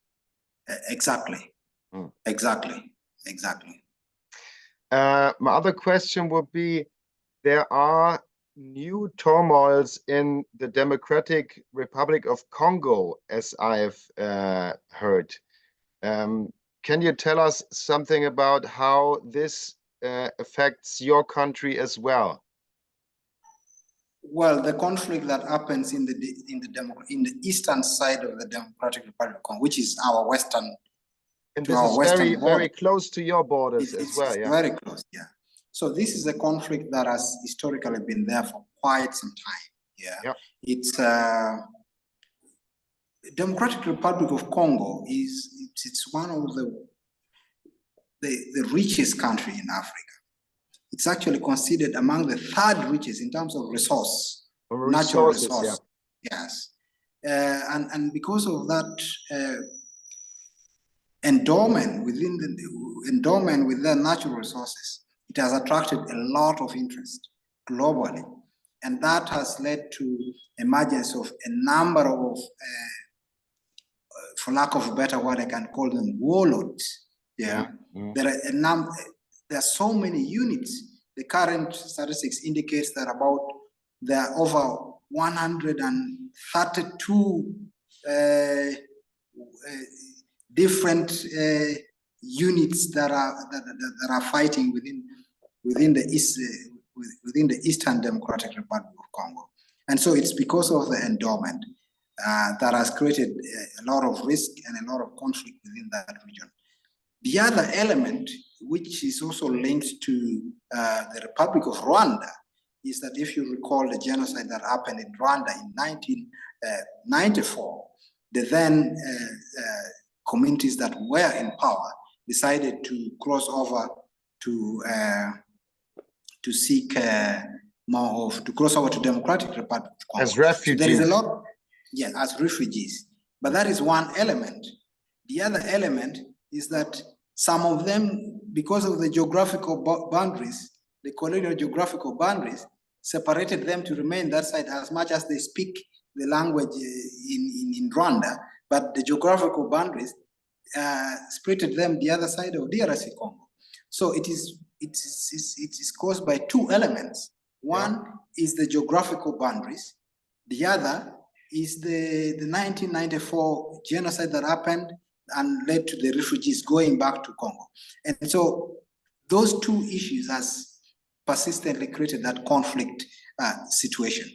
Exactly. Exactly. My other question would be, there are new turmoils in the Democratic Republic of Congo, as I've heard. Can you tell us something about how this affects your country as well? Well, the conflict that happens in the eastern side of the Democratic Republic of Congo, which is our western, and this is very close to your borders as well. Yeah, very close. Yeah. So this is a conflict that has historically been there for quite some time. Yeah. Yep. It's Democratic Republic of Congo it's one of the richest country in Africa. It's actually considered among the third richest in terms of natural resource. Yeah. Yes. And because of that endowment with their natural resources, it has attracted a lot of interest globally. And that has led to emergence of a number of, for lack of a better word, I can call them warlords. Yeah. There are so many units. The current statistics indicates that there are over 132 different units that are fighting within the Eastern Democratic Republic of Congo. And so it's because of the endowment that has created a lot of risk and a lot of conflict within that region. The other element, which is also linked to the Republic of Rwanda, is that if you recall the genocide that happened in Rwanda in 1994, the then communities that were in power decided to cross over to seek to cross over to Democratic Republic of Congo. As refugees. So there is a lot, yeah, as refugees. But that is one element. The other element is that some of them, because of the geographical boundaries, the colonial geographical boundaries, separated them to remain that side as much as they speak the language in Rwanda, but the geographical boundaries splitted them the other side of DRC Congo. So it is caused by two elements. One is the geographical boundaries. The other is the 1994 genocide that happened and led to the refugees going back to Congo. And so those two issues has persistently created that conflict situation.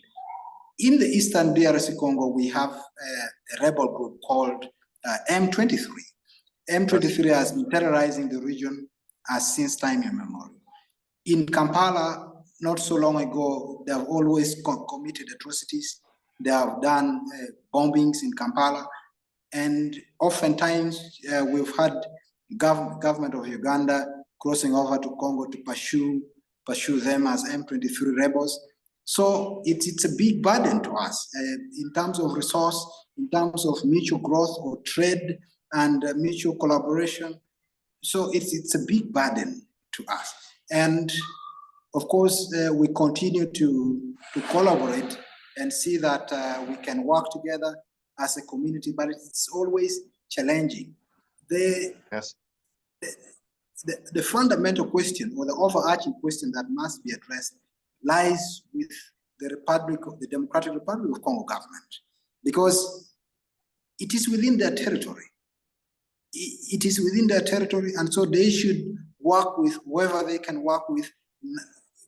In the eastern DRC Congo, we have a rebel group called M23. M23 has been terrorizing the region since time immemorial. In Kampala, not so long ago, they have always committed atrocities. They have done bombings in Kampala, and oftentimes we've had government of Uganda crossing over to Congo to pursue them as M23 rebels. So it's a big burden to us in terms of resource, in terms of mutual growth or trade and mutual collaboration. So it's a big burden to us. And of course, we continue to collaborate and see that we can work together as a community, but it's always challenging. Yes. The fundamental question, or the overarching question that must be addressed, lies with the Democratic Republic of Congo government, because it is within their territory. It is within their territory, and so they should work with whoever they can work with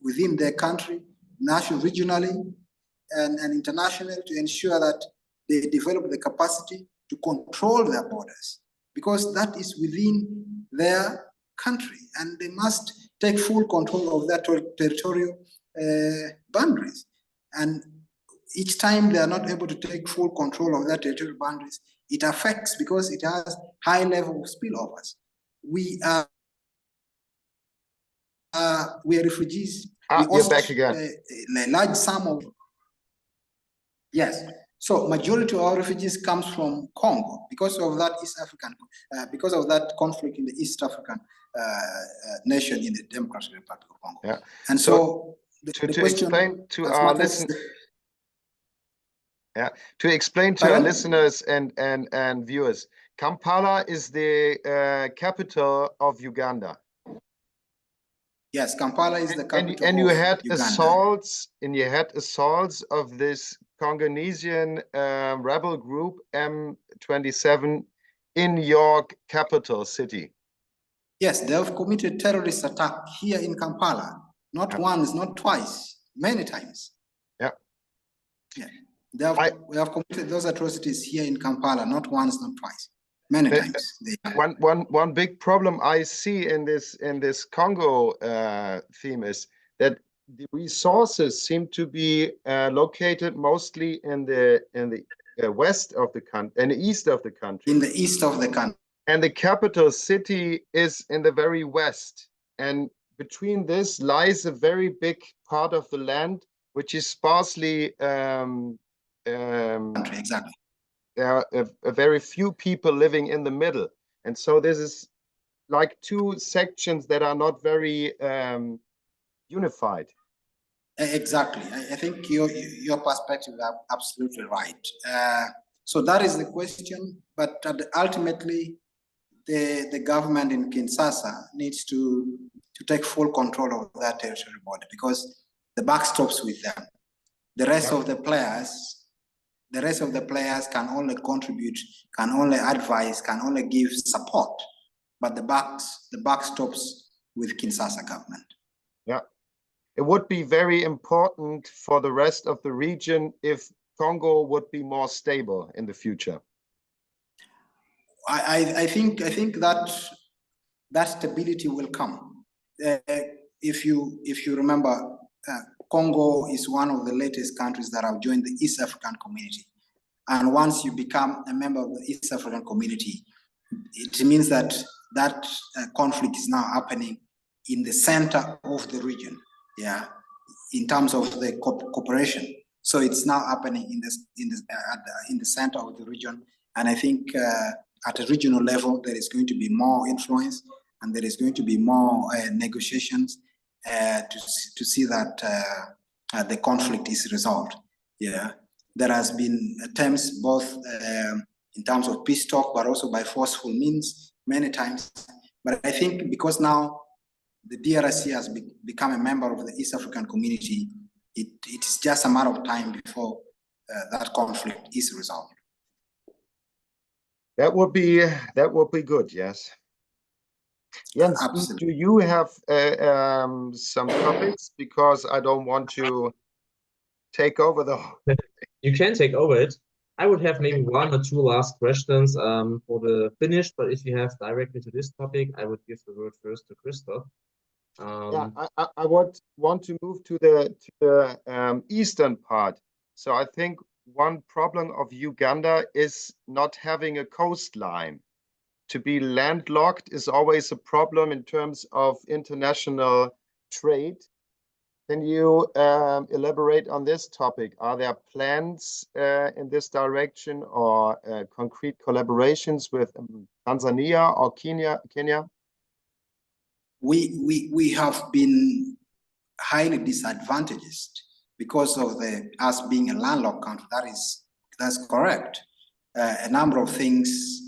within their country, nationally, regionally, and internationally, to ensure that they develop the capacity to control their borders, because that is within their country, and they must take full control of their territorial boundaries. And each time they are not able to take full control of their territorial boundaries, it affects, because it has high level of spillovers. We are refugees. You're back again. A large sum of, yes. So majority of our refugees comes from Congo because of that because of that conflict in the East African nation in the Democratic Republic of Congo. Yeah. And so the question explain to our listeners. Yeah, to explain to our listeners and viewers, Kampala is the capital of Uganda. Yes, Kampala is the capital. And you had Uganda. assaults of this Congolesian rebel group M27 in your capital city. Yes, they have committed terrorist attack here in Kampala, not once, not twice, many times. Yeah. Yeah. We have committed those atrocities here in Kampala, not once, not twice, many times. One big problem I see in this Congo theme is that the resources seem to be located mostly in the west of the country and the east of the country. In the east of the country. And the capital city is in the very west. And between this lies a very big part of the land, which is sparsely exactly. There are a very few people living in the middle. And so this is like two sections that are not very unified. Exactly. I think your perspective is absolutely right. So that is the question, but ultimately the government in Kinshasa needs to take full control of that territorial border, because the buck stops with them. The rest of the players can only contribute, can only advise, can only give support, but the buck stops with Kinshasa government. Yeah, it would be very important for the rest of the region if Congo would be more stable in the future. I think that stability will come. If you remember, Congo is one of the latest countries that have joined the East African community. And once you become a member of the East African community, it means that conflict is now happening in the center of the region, yeah, in terms of the cooperation. So it's now happening in the center of the region. And I think at a regional level, there is going to be more influence, and there is going to be more negotiations to see that the conflict is resolved. Yeah, there has been attempts both in terms of peace talk, but also by forceful means many times. But I think because now the DRC has become a member of the East African community, it is just a matter of time before that conflict is resolved. That would be good. Yes. Jens, Absolutely. do you have some topics? Because I don't want to take over the. You can take over it. I would have maybe one or two last questions for the finish, but if you have directly to this topic, I would give the word first to Christoph. Yeah, I would want to move to the eastern part. So I think one problem of Uganda is not having a coastline. To be landlocked is always a problem in terms of international trade. Can you elaborate on this topic? Are there plans in this direction or concrete collaborations with Tanzania or Kenya? We have been highly disadvantaged because of us being a landlocked country. That's correct. A number of things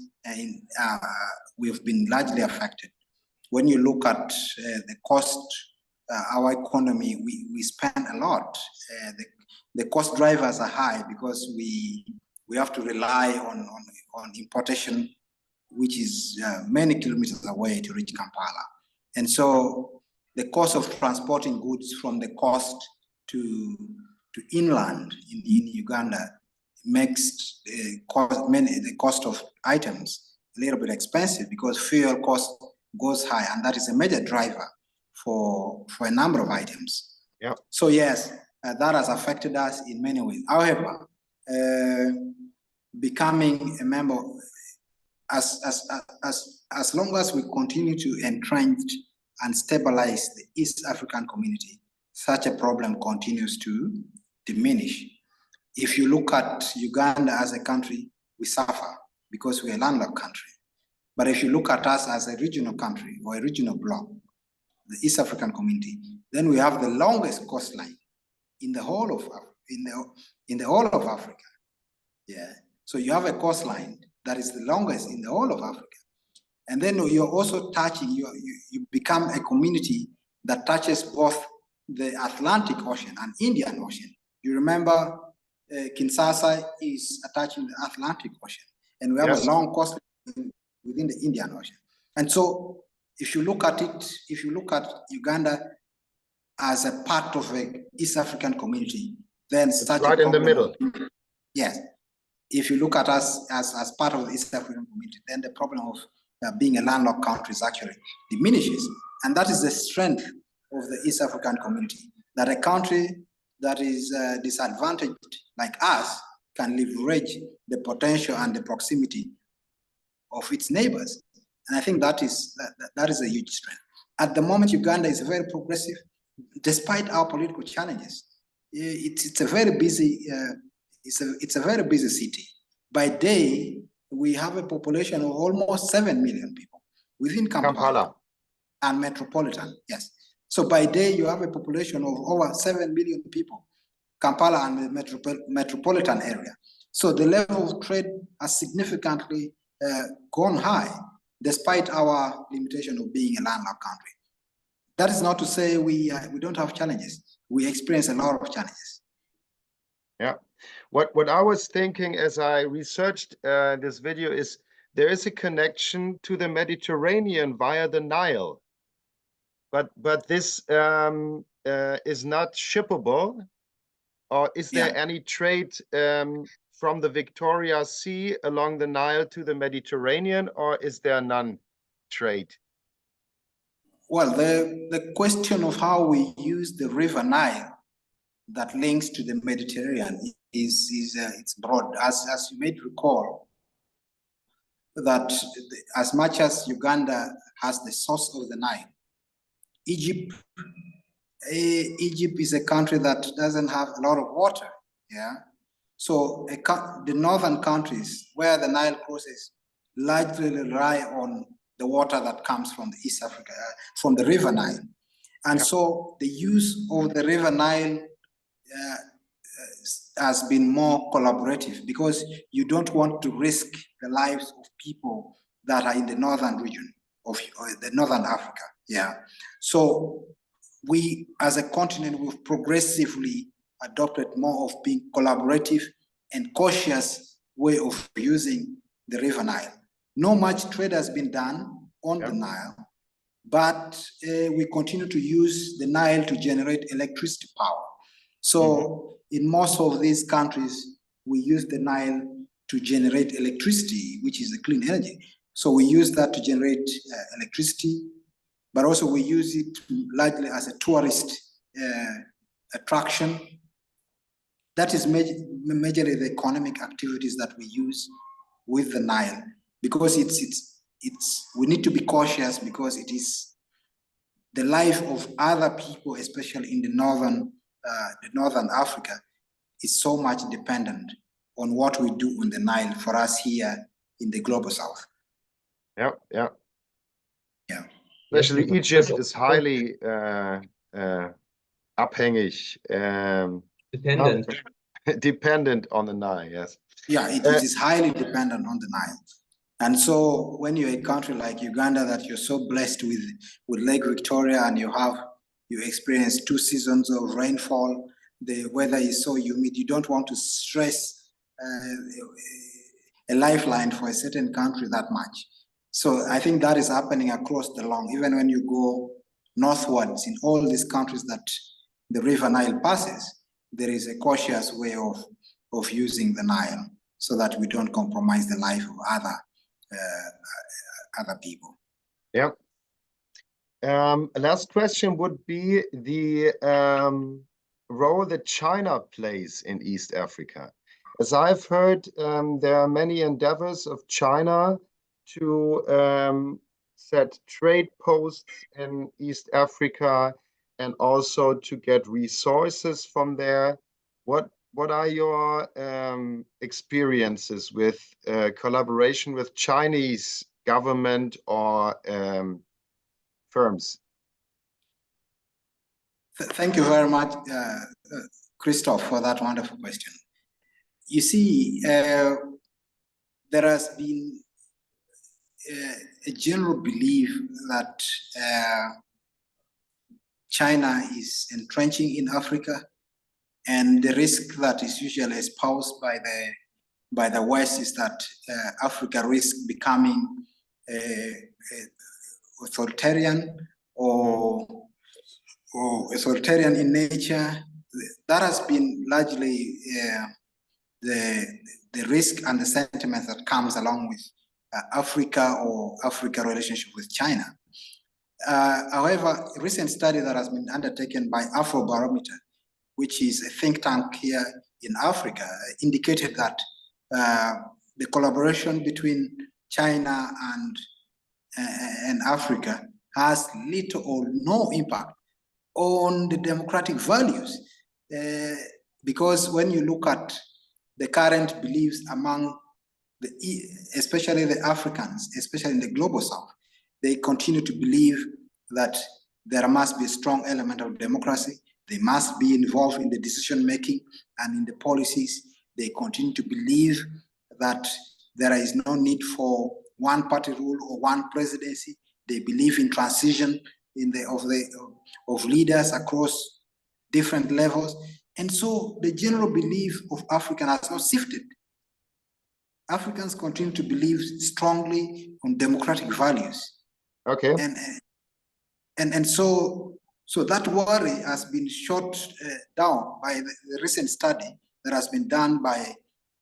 we've been largely affected. When you look at the cost, our economy, we spend a lot. The cost drivers are high because we have to rely on importation, which is many kilometers away to reach Kampala. And so the cost of transporting goods from the coast to inland in Uganda makes the cost of items a little bit expensive because fuel cost goes high, and that is a major driver for a number of items. Yeah. So yes, that has affected us in many ways. However, becoming a member, as long as we continue to entrench and stabilize the East African community, such a problem continues to diminish. If you look at Uganda as a country, we suffer because we're a landlocked country. But if you look at us as a regional country or a regional bloc, the East African community, then we have the longest coastline in the whole of in the whole of Africa. Yeah. So you have a coastline that is the longest in the whole of Africa. And then you're also touching, you become a community that touches both the Atlantic Ocean and Indian Ocean. You remember Kinshasa is attaching the Atlantic Ocean, and we have a long coast within the Indian Ocean. And so if you look at it, if you look at Uganda as a part of the East African community, then it's such right a in the middle. Yes. If you look at us as part of the East African community, then the problem of being a landlocked country actually diminishes. And that is the strength of the East African community, that a country that is disadvantaged like us can leverage the potential and the proximity of its neighbors. And I think that is a huge strength. At the moment, Uganda is very progressive, despite our political challenges. It's a very busy, it's a very busy city. By day, we have a population of almost 7 million people within Kampala and metropolitan. Yes. So by day, you have a population of over 7 million people, Kampala and the metropolitan area. So the level of trade has significantly gone high, despite our limitation of being a landlocked country. That is not to say we don't have challenges. We experience a lot of challenges. Yeah. What I was thinking as I researched this video is there is a connection to the Mediterranean via the Nile, but this is not shippable, or is there any trade from the Victoria Sea along the Nile to the Mediterranean, or is there none trade? Well, the question of how we use the River Nile that links to the Mediterranean is it's broad. As you may recall, that as much as Uganda has the source of the Nile, Egypt is a country that doesn't have a lot of water. Yeah, so the northern countries where the Nile crosses largely rely on the water that comes from the East Africa, from the River Nile, and so the use of the River Nile has been more collaborative because you don't want to risk the lives of people that are in the northern region of the northern Africa. Yeah. So we as a continent, we've progressively adopted more of being collaborative and cautious way of using the River Nile. No much trade has been done on the Nile, but we continue to use the Nile to generate electricity power. So in most of these countries, we use the Nile to generate electricity, which is a clean energy. So we use that to generate electricity, but also we use it largely as a tourist attraction. That is majorly the economic activities that we use with the Nile, because we need to be cautious, because it is the life of other people, especially in the northern Africa, is so much dependent on what we do on the Nile for us here in the global south. Yeah. Especially Egypt is highly abhängig, dependent on the Nile, yes. Yeah, it is highly dependent on the Nile. And so when you're a country like Uganda, that you're so blessed with Lake Victoria, and you experience 2 seasons of rainfall, the weather is so humid, you don't want to stress a lifeline for a certain country that much. So I think that is happening across the long, even when you go northwards in all these countries that the River Nile passes, there is a cautious way of using the Nile so that we don't compromise the life of other people. Yeah. Last question would be the role that China plays in East Africa. As I've heard, there are many endeavors of China to set trade posts in East Africa and also to get resources from there. What are your experiences with collaboration with Chinese government or firms? Thank you very much, Christoph, for that wonderful question. You see, there has been a general belief that China is entrenching in Africa, and the risk that is usually espoused by the West is that Africa risks becoming authoritarian or authoritarian in nature. That has been largely the risk and the sentiment that comes along with Africa or Africa relationship with China. However, a recent study that has been undertaken by Afrobarometer, which is a think tank here in Africa, indicated that the collaboration between China and Africa has little or no impact on the democratic values. Because when you look at the current beliefs among especially the Africans, especially in the global south, they continue to believe that there must be a strong element of democracy. They must be involved in the decision making and in the policies. They continue to believe that there is no need for one party rule or one presidency. They believe in transition of leaders across different levels. And so the general belief of Africans has not shifted. Africans continue to believe strongly on democratic values. Okay. And so that worry has been shot down by the recent study that has been done by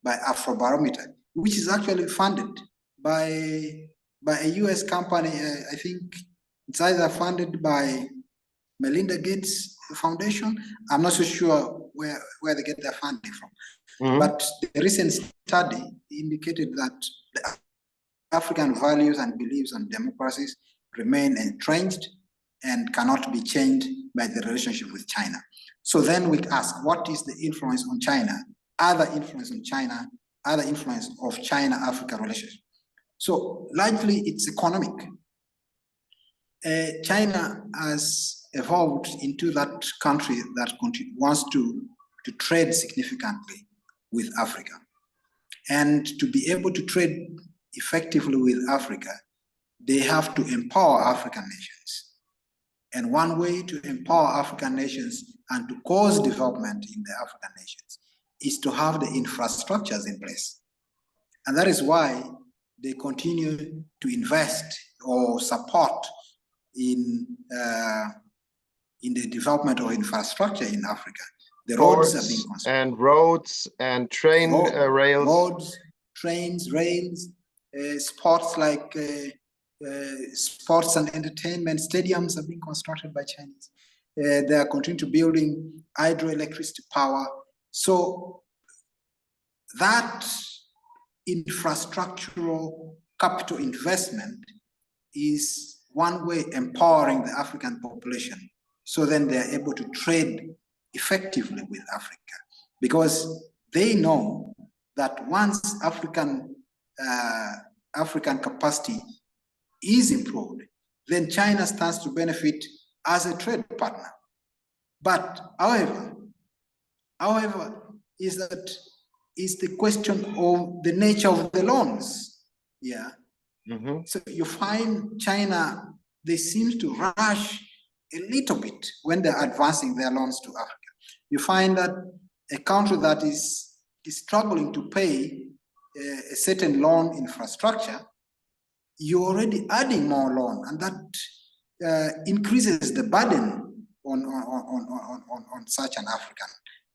Afrobarometer, which is actually funded by a US company. I think it's either funded by Melinda Gates Foundation. I'm not so sure where they get their funding from. Mm-hmm. But the recent study indicated that the African values and beliefs on democracies remain entrenched and cannot be changed by the relationship with China. So then we ask, what is the influence on China? Other influence on China, other influence of China-Africa relationship. So largely it's economic. China has evolved into that country that wants to trade significantly with Africa. And to be able to trade effectively with Africa, they have to empower African nations. And one way to empower African nations and to cause development in the African nations is to have the infrastructures in place. And that is why they continue to invest or support in the development of infrastructure in Africa. The roads are being constructed. And roads and train rails. Roads, trains, rails, sports like sports and entertainment stadiums are being constructed by Chinese. They are continuing to building hydroelectricity power. So that infrastructural capital investment is one way empowering the African population. So then they are able to trade effectively with Africa, because they know that once African capacity is improved, then China stands to benefit as a trade partner. But however, is the question of the nature of the loans. Yeah. Mm-hmm. So you find China, they seem to rush a little bit when they're advancing their loans to Africa. You find that a country that is struggling to pay a certain loan infrastructure, you're already adding more loan, and that increases the burden on such an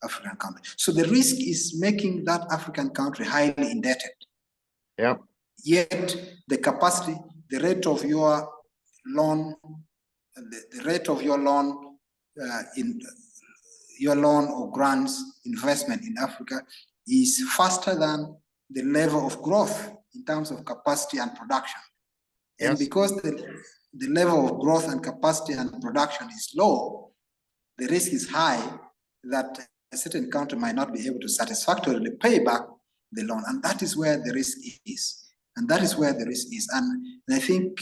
African country. So the risk is making that African country highly indebted. Yeah. Yet the capacity, the rate of your loan, the rate of your loan in your loan or grants investment in Africa is faster than the level of growth in terms of capacity and production. Yes. And because the level of growth and capacity and production is low, the risk is high that a certain country might not be able to satisfactorily pay back the loan. And that is where the risk is. And I think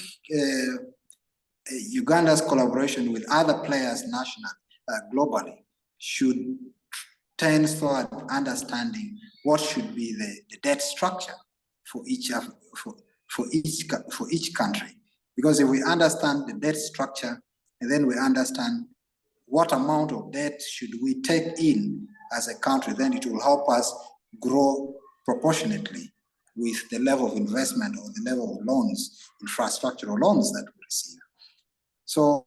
Uganda's collaboration with other players nationally, globally, should tend toward understanding what should be the debt structure for each country. Because if we understand the debt structure, and then we understand what amount of debt should we take in as a country, then it will help us grow proportionately with the level of investment or the level of loans, infrastructural loans that we receive. So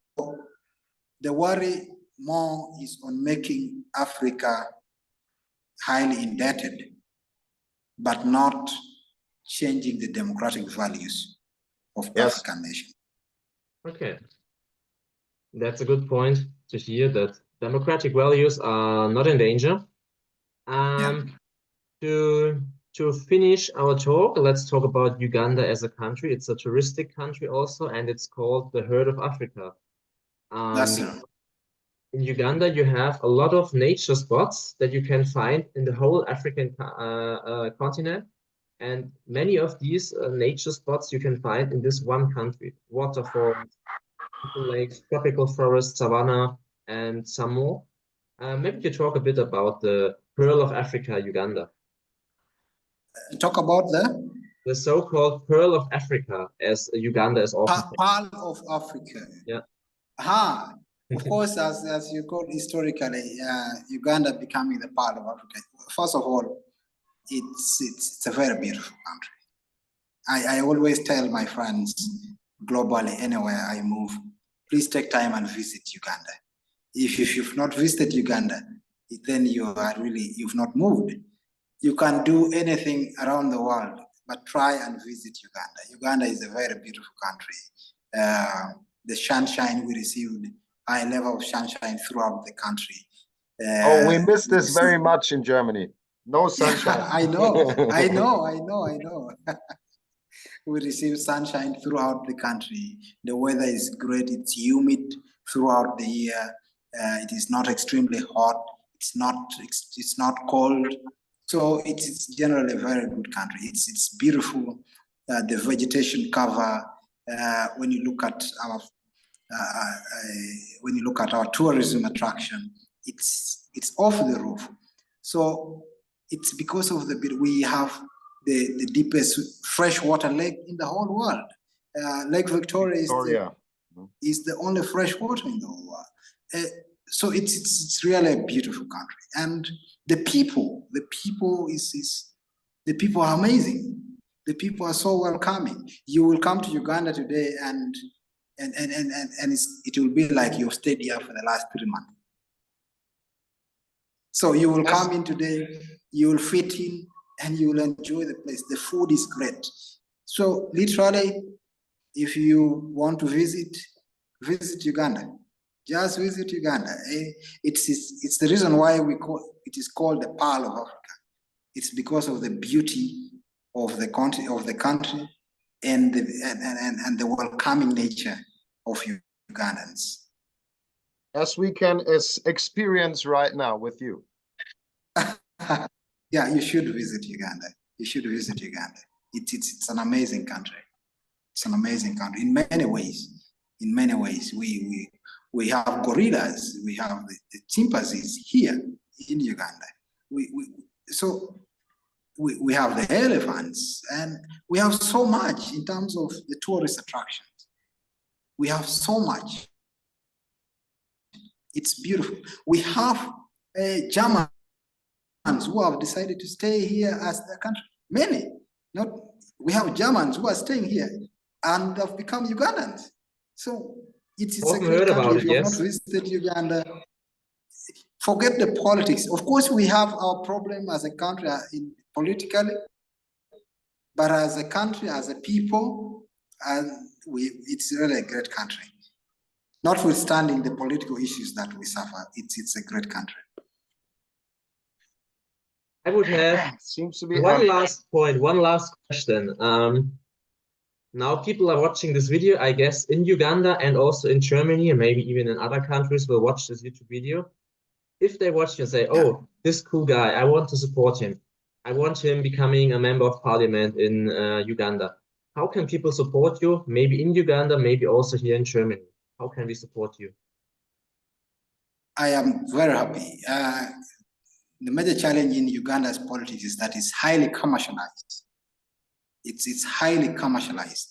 the worry more is on making Africa highly indebted, but not changing the democratic values of African nation. Okay. That's a good point to hear, that democratic values are not in danger. To finish our talk, let's talk about Uganda as a country. It's a touristic country also, and it's called the Heart of Africa. That's right. In Uganda, you have a lot of nature spots that you can find in the whole African continent. And many of these nature spots you can find in this one country: waterfalls, lakes, tropical forests, savanna, and some more. Maybe you talk a bit about the Pearl of Africa, Uganda. Talk about the so-called Pearl of Africa, as Uganda is often called. Pearl of Africa. Yeah. Of course, as you call historically, Uganda becoming the Pearl of Africa. First of all, it's a very beautiful country. I always tell my friends globally, anywhere I move, please take time and visit Uganda. If you've not visited Uganda, then you've not moved. You can do anything around the world, but try and visit Uganda. Uganda is a very beautiful country. The sunshine we received, high level of sunshine throughout the country. We miss this very much in Germany. No sunshine. I know. We receive sunshine throughout the country. The weather is great. It's humid throughout the year. It is not extremely hot. It's not cold. So it's generally a very good country. It's beautiful. The vegetation cover. When you look at our tourism attraction, it's off the roof. So it's because of we have the deepest freshwater lake in the whole world. Lake Victoria is the only freshwater in the whole world. So it's really a beautiful country, and the people are amazing. The people are so welcoming. You will come to Uganda today and it will be like you've stayed here for the last 3 months. So you will come in today, you will fit in, and you will enjoy the place. The food is great. So literally, if you want to visit Uganda. Just visit Uganda. It's the reason why it is called the Pearl of Africa. It's because of the beauty of the country and the welcoming nature of Ugandans. As we can experience right now with you. Yeah, you should visit Uganda. You should visit Uganda. It's an amazing country. It's an amazing country in many ways. In many ways, we have gorillas, we have the chimpanzees here in Uganda. We have the elephants, and we have so much in terms of the tourist attractions. We have so much. It's beautiful. We have Germans who have decided to stay here as their country. Many. We have Germans who are staying here and have become Ugandans. So it's a great country. If you have not visited Uganda, forget the politics. Of course, we have our problem as a country politically, but as a country, as a people, it's really a great country. Notwithstanding the political issues that we suffer, it's a great country. I would have one last point, one last question. Now people are watching this video, I guess, in Uganda and also in Germany, and maybe even in other countries will watch this YouTube video. If they watch you and say, oh, this cool guy, I want to support him. I want him becoming a member of parliament in Uganda. How can people support you? Maybe in Uganda, maybe also here in Germany. How can we support you? I am very happy. The major challenge in Uganda's politics is that it's highly commercialized. It's highly commercialized.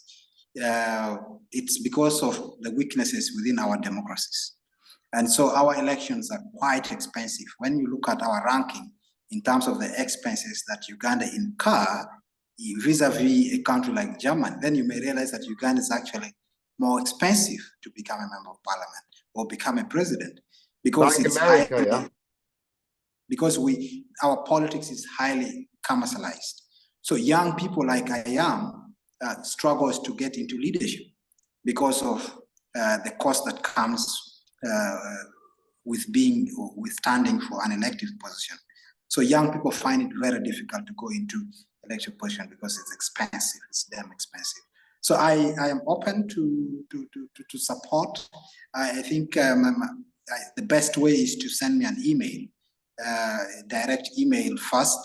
It's because of the weaknesses within our democracies. And so our elections are quite expensive. When you look at our ranking in terms of the expenses that Uganda incur vis-a-vis a country like Germany, then you may realize that Uganda is actually more expensive to become a member of parliament or become a president, because like America, because our politics is highly commercialized. So young people like I am struggles to get into leadership because of the cost that comes with standing for an elective position. So young people find it very difficult to go into elective position because it's expensive. It's damn expensive. So I am open to support. I think the best way is to send me an email, direct email first.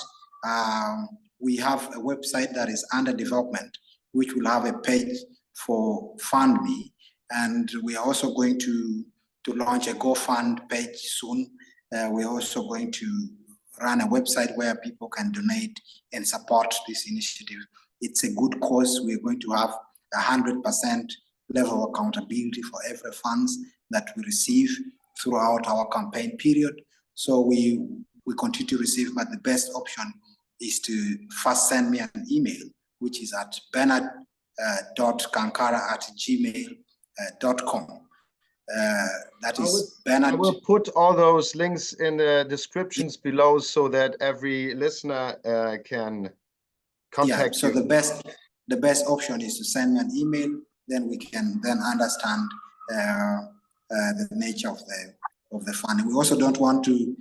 We have a website that is under development, which will have a page for Fund Me. And we are also going to launch a GoFund page soon. We're also going to run a website where people can donate and support this initiative. It's a good cause. We're going to have 100% level of accountability for every funds that we receive throughout our campaign period. So we continue to receive, but the best option is to first send me an email, which is at benard.cankara@gmail.com. That is Benard. I will put all those links in the descriptions below so that every listener can contact you. So the best option is to send me an email. Then we can understand the nature of the funding. We also don't want to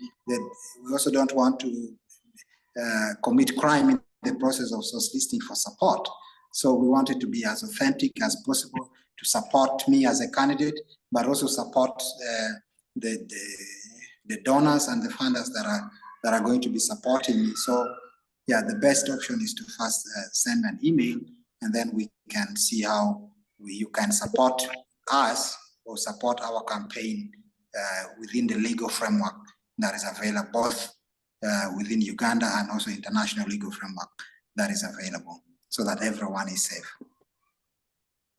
commit crime in the process of soliciting for support. So we want it to be as authentic as possible, to support me as a candidate, but also support the donors and the funders that are going to be supporting me. So yeah, the best option is to first send an email, and then we can see how you can support us or support our campaign within the legal framework that is available, both within Uganda and also international legal framework that is available, so that everyone is safe.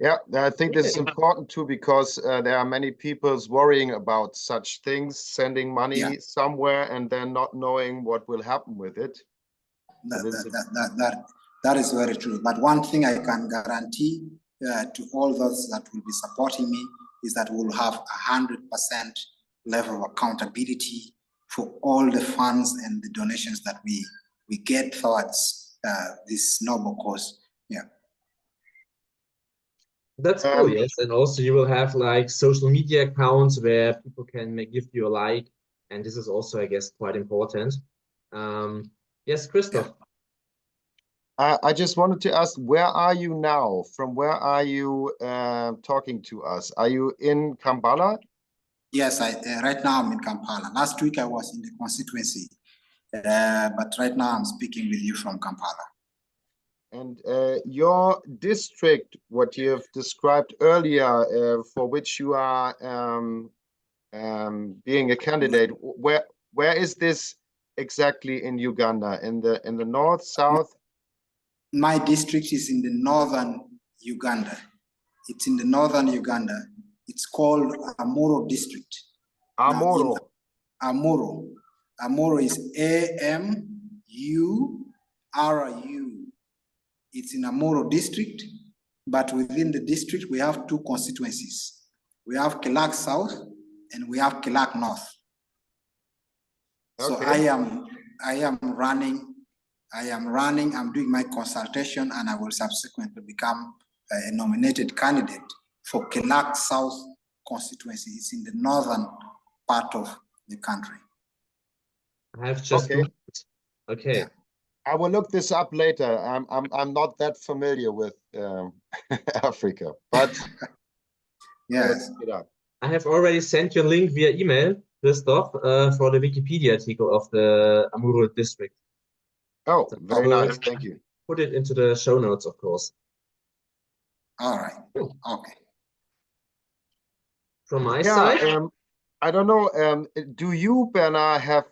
Yeah, I think this is important too, because there are many people worrying about such things, sending money That is very true. But one thing I can guarantee to all those that will be supporting me is that we'll have 100% level of accountability for all the funds and the donations that we get towards this noble cause. Yeah. That's cool, yes. And also you will have like social media accounts where people can give you a like. And this is also, I guess, quite important. Yes, Christoph. Yeah. I just wanted to ask, where are you now? From where are you talking to us? Are you in Kampala? Yes, right now I'm in Kampala. Last week I was in the constituency, but right now I'm speaking with you from Kampala. And your district, what you have described earlier, for which you are being a candidate, where is this exactly in Uganda? In the north, south? My district is in the northern Uganda. It's in the northern Uganda. It's called Amuro district. Amuro. Amuro. Amuro is AMURU. It's in Amuro district, but within the district we have two constituencies. We have Kelak South and we have Kelak North. Okay. So I am running, I'm doing my consultation, and I will subsequently become a nominated candidate for Kelak South constituency. It's in the northern part of the country. I have just looked. Okay. Yeah. I will look this up later. I'm not that familiar with Africa, but yes. I have already sent you a link via email, Christoph, for the Wikipedia article of the Amuro district. Oh, so very nice. Thank you. Put it into the show notes, of course. All right. Okay. From my side, I don't know. Do you, Benard, have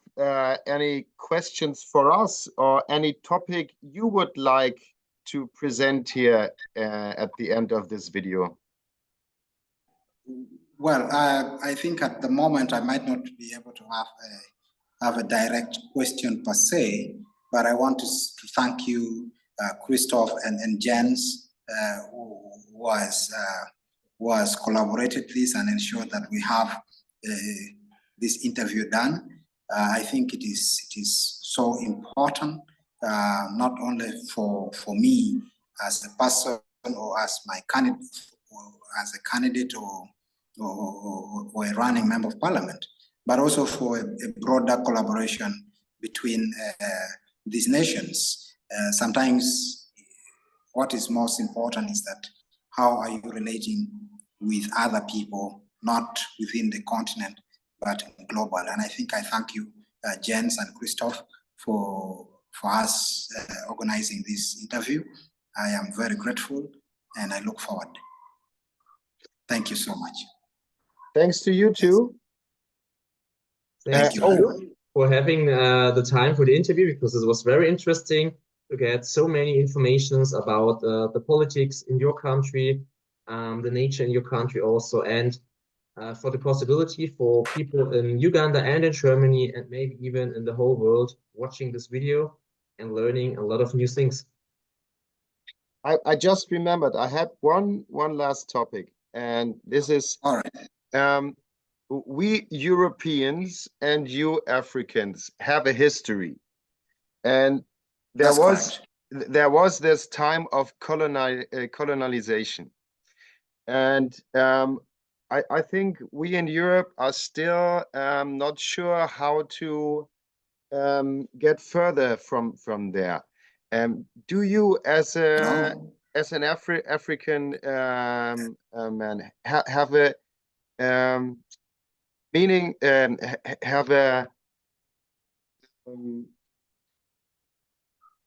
any questions for us or any topic you would like to present here at the end of this video? Well, I think at the moment I might not be able to have a direct question per se, but I want to thank you, Christoph and Jens, who has collaborated this and ensured that we have this interview done. I think it is so important, not only for me as a person or as my candidate, or as a candidate or a running member of parliament, but also for a broader collaboration between these nations. Sometimes what is most important is that how are you relating with other people, not within the continent, but global. And I think I thank you, Jens and Christoph, for us organizing this interview. I am very grateful and I look forward. Thank you so much. Thanks to you too. Thank you for having the time for the interview, because it was very interesting to get so many informations about the politics in your country, the nature in your country also, and for the possibility for people in Uganda and in Germany and maybe even in the whole world watching this video and learning a lot of new things. I just remembered I had one last topic, and this is all right. We Europeans and you Africans have a history, and there was this time of colonization, and I think we in Europe are still not sure how to get further from there. Do you, as an African man, have a meaning? Have a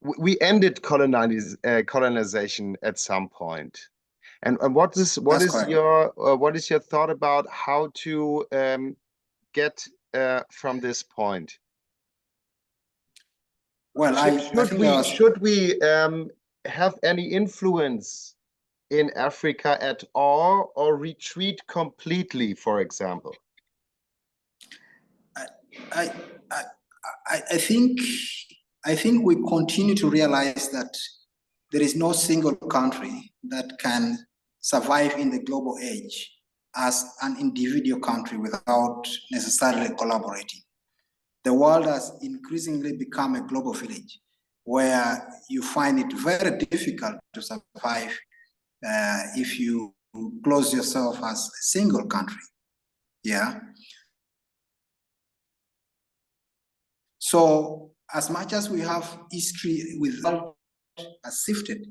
we ended colonization at some point. And what is your thought about how to get from this point? Well, should we have any influence in Africa at all, or retreat completely, for example? I think we continue to realize that there is no single country that can survive in the global age as an individual country without necessarily collaborating. The world has increasingly become a global village where you find it very difficult to survive if you close yourself as a single country. Yeah. So as much as we have history without has shifted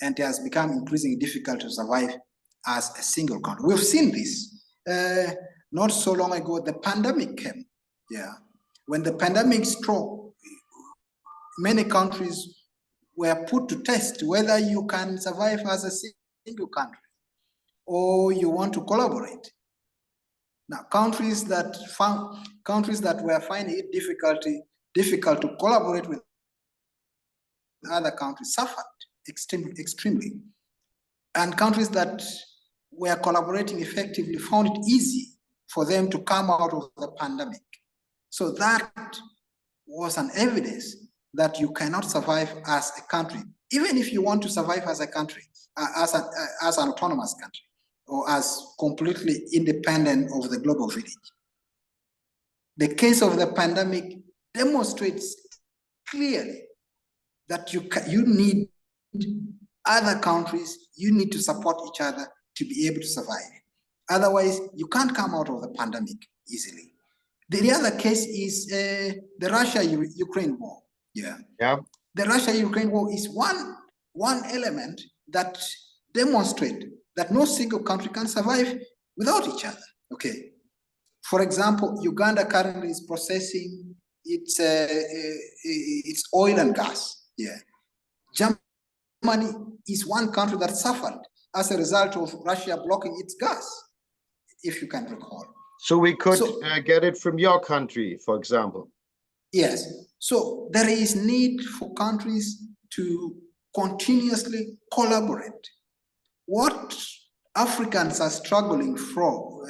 and it has become increasingly difficult to survive as a single country. We've seen this not so long ago. The pandemic came. Yeah. When the pandemic struck, many countries were put to test whether you can survive as a single country or you want to collaborate. Now, countries that were finding it difficult to collaborate with other countries suffered extremely. And countries that were collaborating effectively found it easy for them to come out of the pandemic. So that was an evidence that you cannot survive as a country, even if you want to survive as a country, as an autonomous country, or as completely independent of the global village. The case of the pandemic demonstrates clearly that you need other countries, you need to support each other to be able to survive. Otherwise, you can't come out of the pandemic easily. The other case is the Russia-Ukraine war. Yeah. The Russia-Ukraine war is one element that demonstrates that no single country can survive without each other. Okay. For example, Uganda currently is processing its oil and gas. Yeah. Germany is one country that suffered as a result of Russia blocking its gas, if you can recall. So we could get it from your country, for example. Yes. So there is need for countries to continuously collaborate. What Africans are struggling for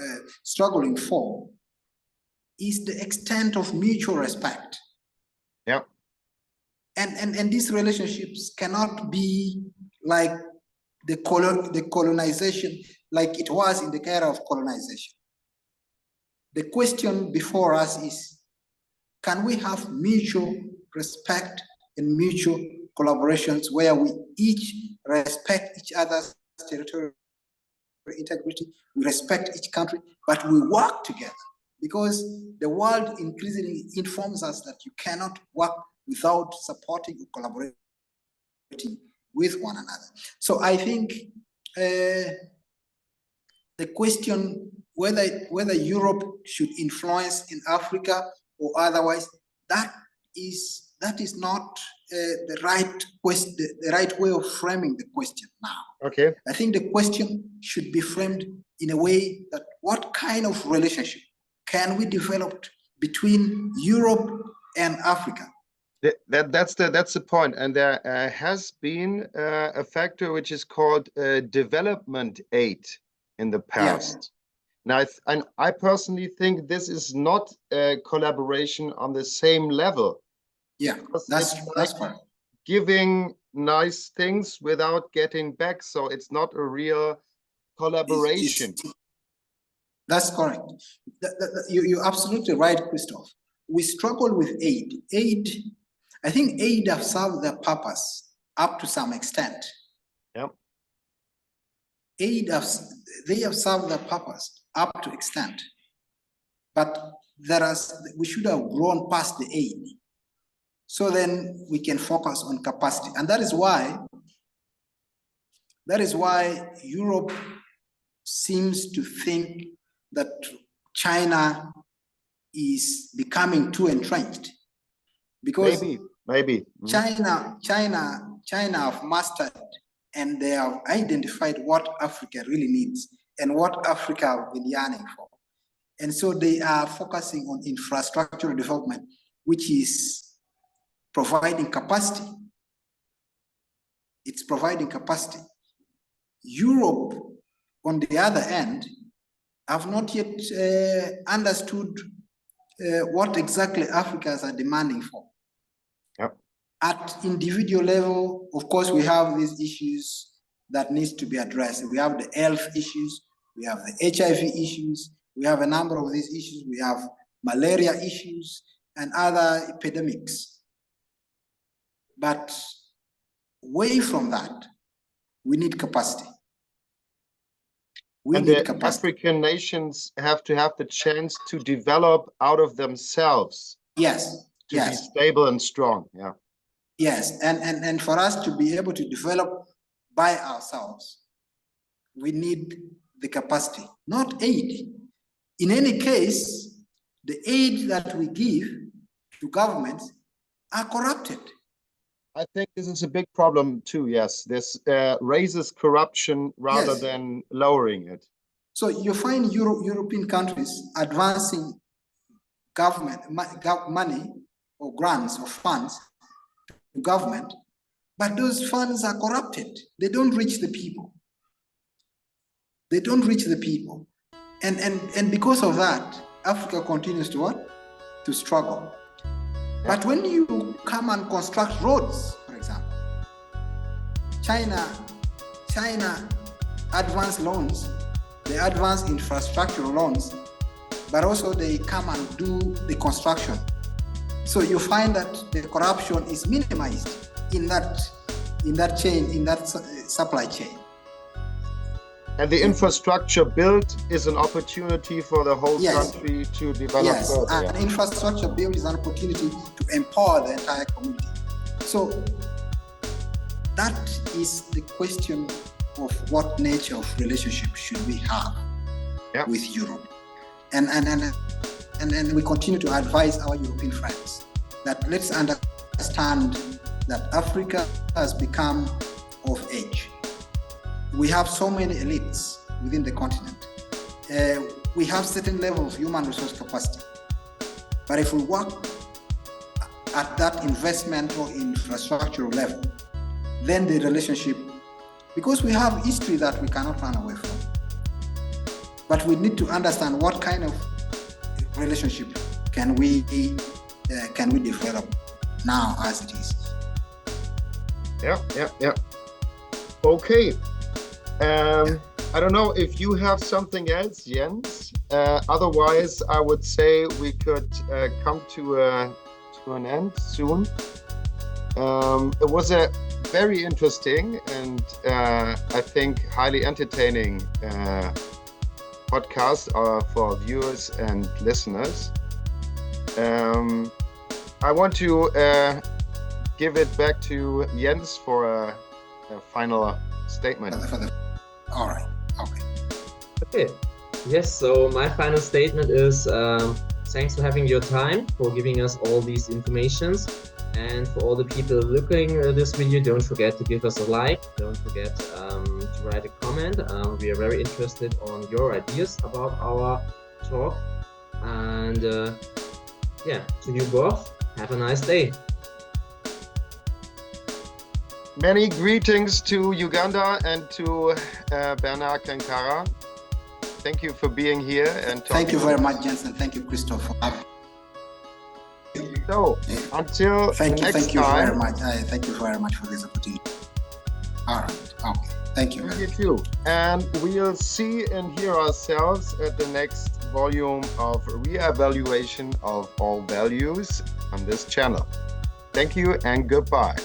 is the extent of mutual respect. Yeah. And these relationships cannot be like the colonization, like it was in the era of colonization. The question before us is, can we have mutual respect and mutual collaborations where we each respect each other's territorial integrity, we respect each country, but we work together? Because the world increasingly informs us that you cannot work without supporting or collaborating with one another. So I think the question whether Europe should influence in Africa or otherwise, that is not the right question, the right way of framing the question now. Okay. I think the question should be framed in a way that what kind of relationship can we develop between Europe and Africa? That's the point. And there has been a factor which is called development aid in the past. Yeah. Now, I personally think this is not a collaboration on the same level. Yeah, that's correct. Giving nice things without getting back, so it's not a real collaboration. That's correct. You're absolutely right, Christoph. We struggle with aid. I think aid have served their purpose up to some extent. Yeah. They have served their purpose up to extent, but we should have grown past the aid, so then we can focus on capacity, and that is why Europe seems to think that China is becoming too entrenched, because maybe China have mastered and they have identified what Africa really needs and what Africa have been yearning for. And so they are focusing on infrastructural development, which is providing capacity. It's providing capacity. Europe, on the other end, have not yet understood what exactly Africans are demanding for. Yep. At individual level, of course, we have these issues that needs to be addressed. We have the health issues, we have the HIV issues, we have a number of these issues, we have malaria issues and other epidemics. But away from that, we need capacity. We need capacity. African nations have to have the chance to develop out of themselves. Yes. To be stable and strong. Yeah. Yes, and for us to be able to develop by ourselves, we need the capacity, not aid. In any case, the aid that we give to governments are corrupted. I think this is a big problem too, yes. This raises corruption rather than lowering it. So you find European countries advancing government money or grants or funds to government, but those funds are corrupted. They don't reach the people. They don't reach the people. And because of that, Africa continues to what? To struggle. But when you come and construct roads, for example, China advance loans, they advance infrastructural loans, but also they come and do the construction. So you find that the corruption is minimized in that chain, in that supply chain. And the infrastructure built is an opportunity for the whole country to develop further. Yes, and infrastructure built is an opportunity to empower the entire community. So that is the question of what nature of relationship should we have with Europe. And we continue to advise our European friends that let's understand that Africa has become of age. We have so many elites within the continent. We have certain level of human resource capacity. But if we work at that investment or infrastructural level, then the relationship, because we have history that we cannot run away from. But we need to understand what kind of relationship can we develop now as it is. Yeah. Okay. I don't know if you have something else, Jens. Otherwise, I would say we could come to an end soon. It was a very interesting and I think highly entertaining podcast for viewers and listeners. I want to give it back to Jens for a final statement. All right. Okay. Yes. So my final statement is thanks for having your time, for giving us all these informations, and for all the people looking at this video, don't forget to give us a like. Don't forget to write a comment. We are very interested on your ideas about our talk. And to you both, have a nice day. Many greetings to Uganda and to Benard Cankara. Thank you for being here and talking. Thank you very much, Jens, and thank you, Christoph, for having me. So, until next time. Thank you very much. Thank you very much for this opportunity. All right. Okay. Thank you. Thank you too. And we'll see and hear ourselves at the next volume of Revaluation of All Values on this channel. Thank you and goodbye.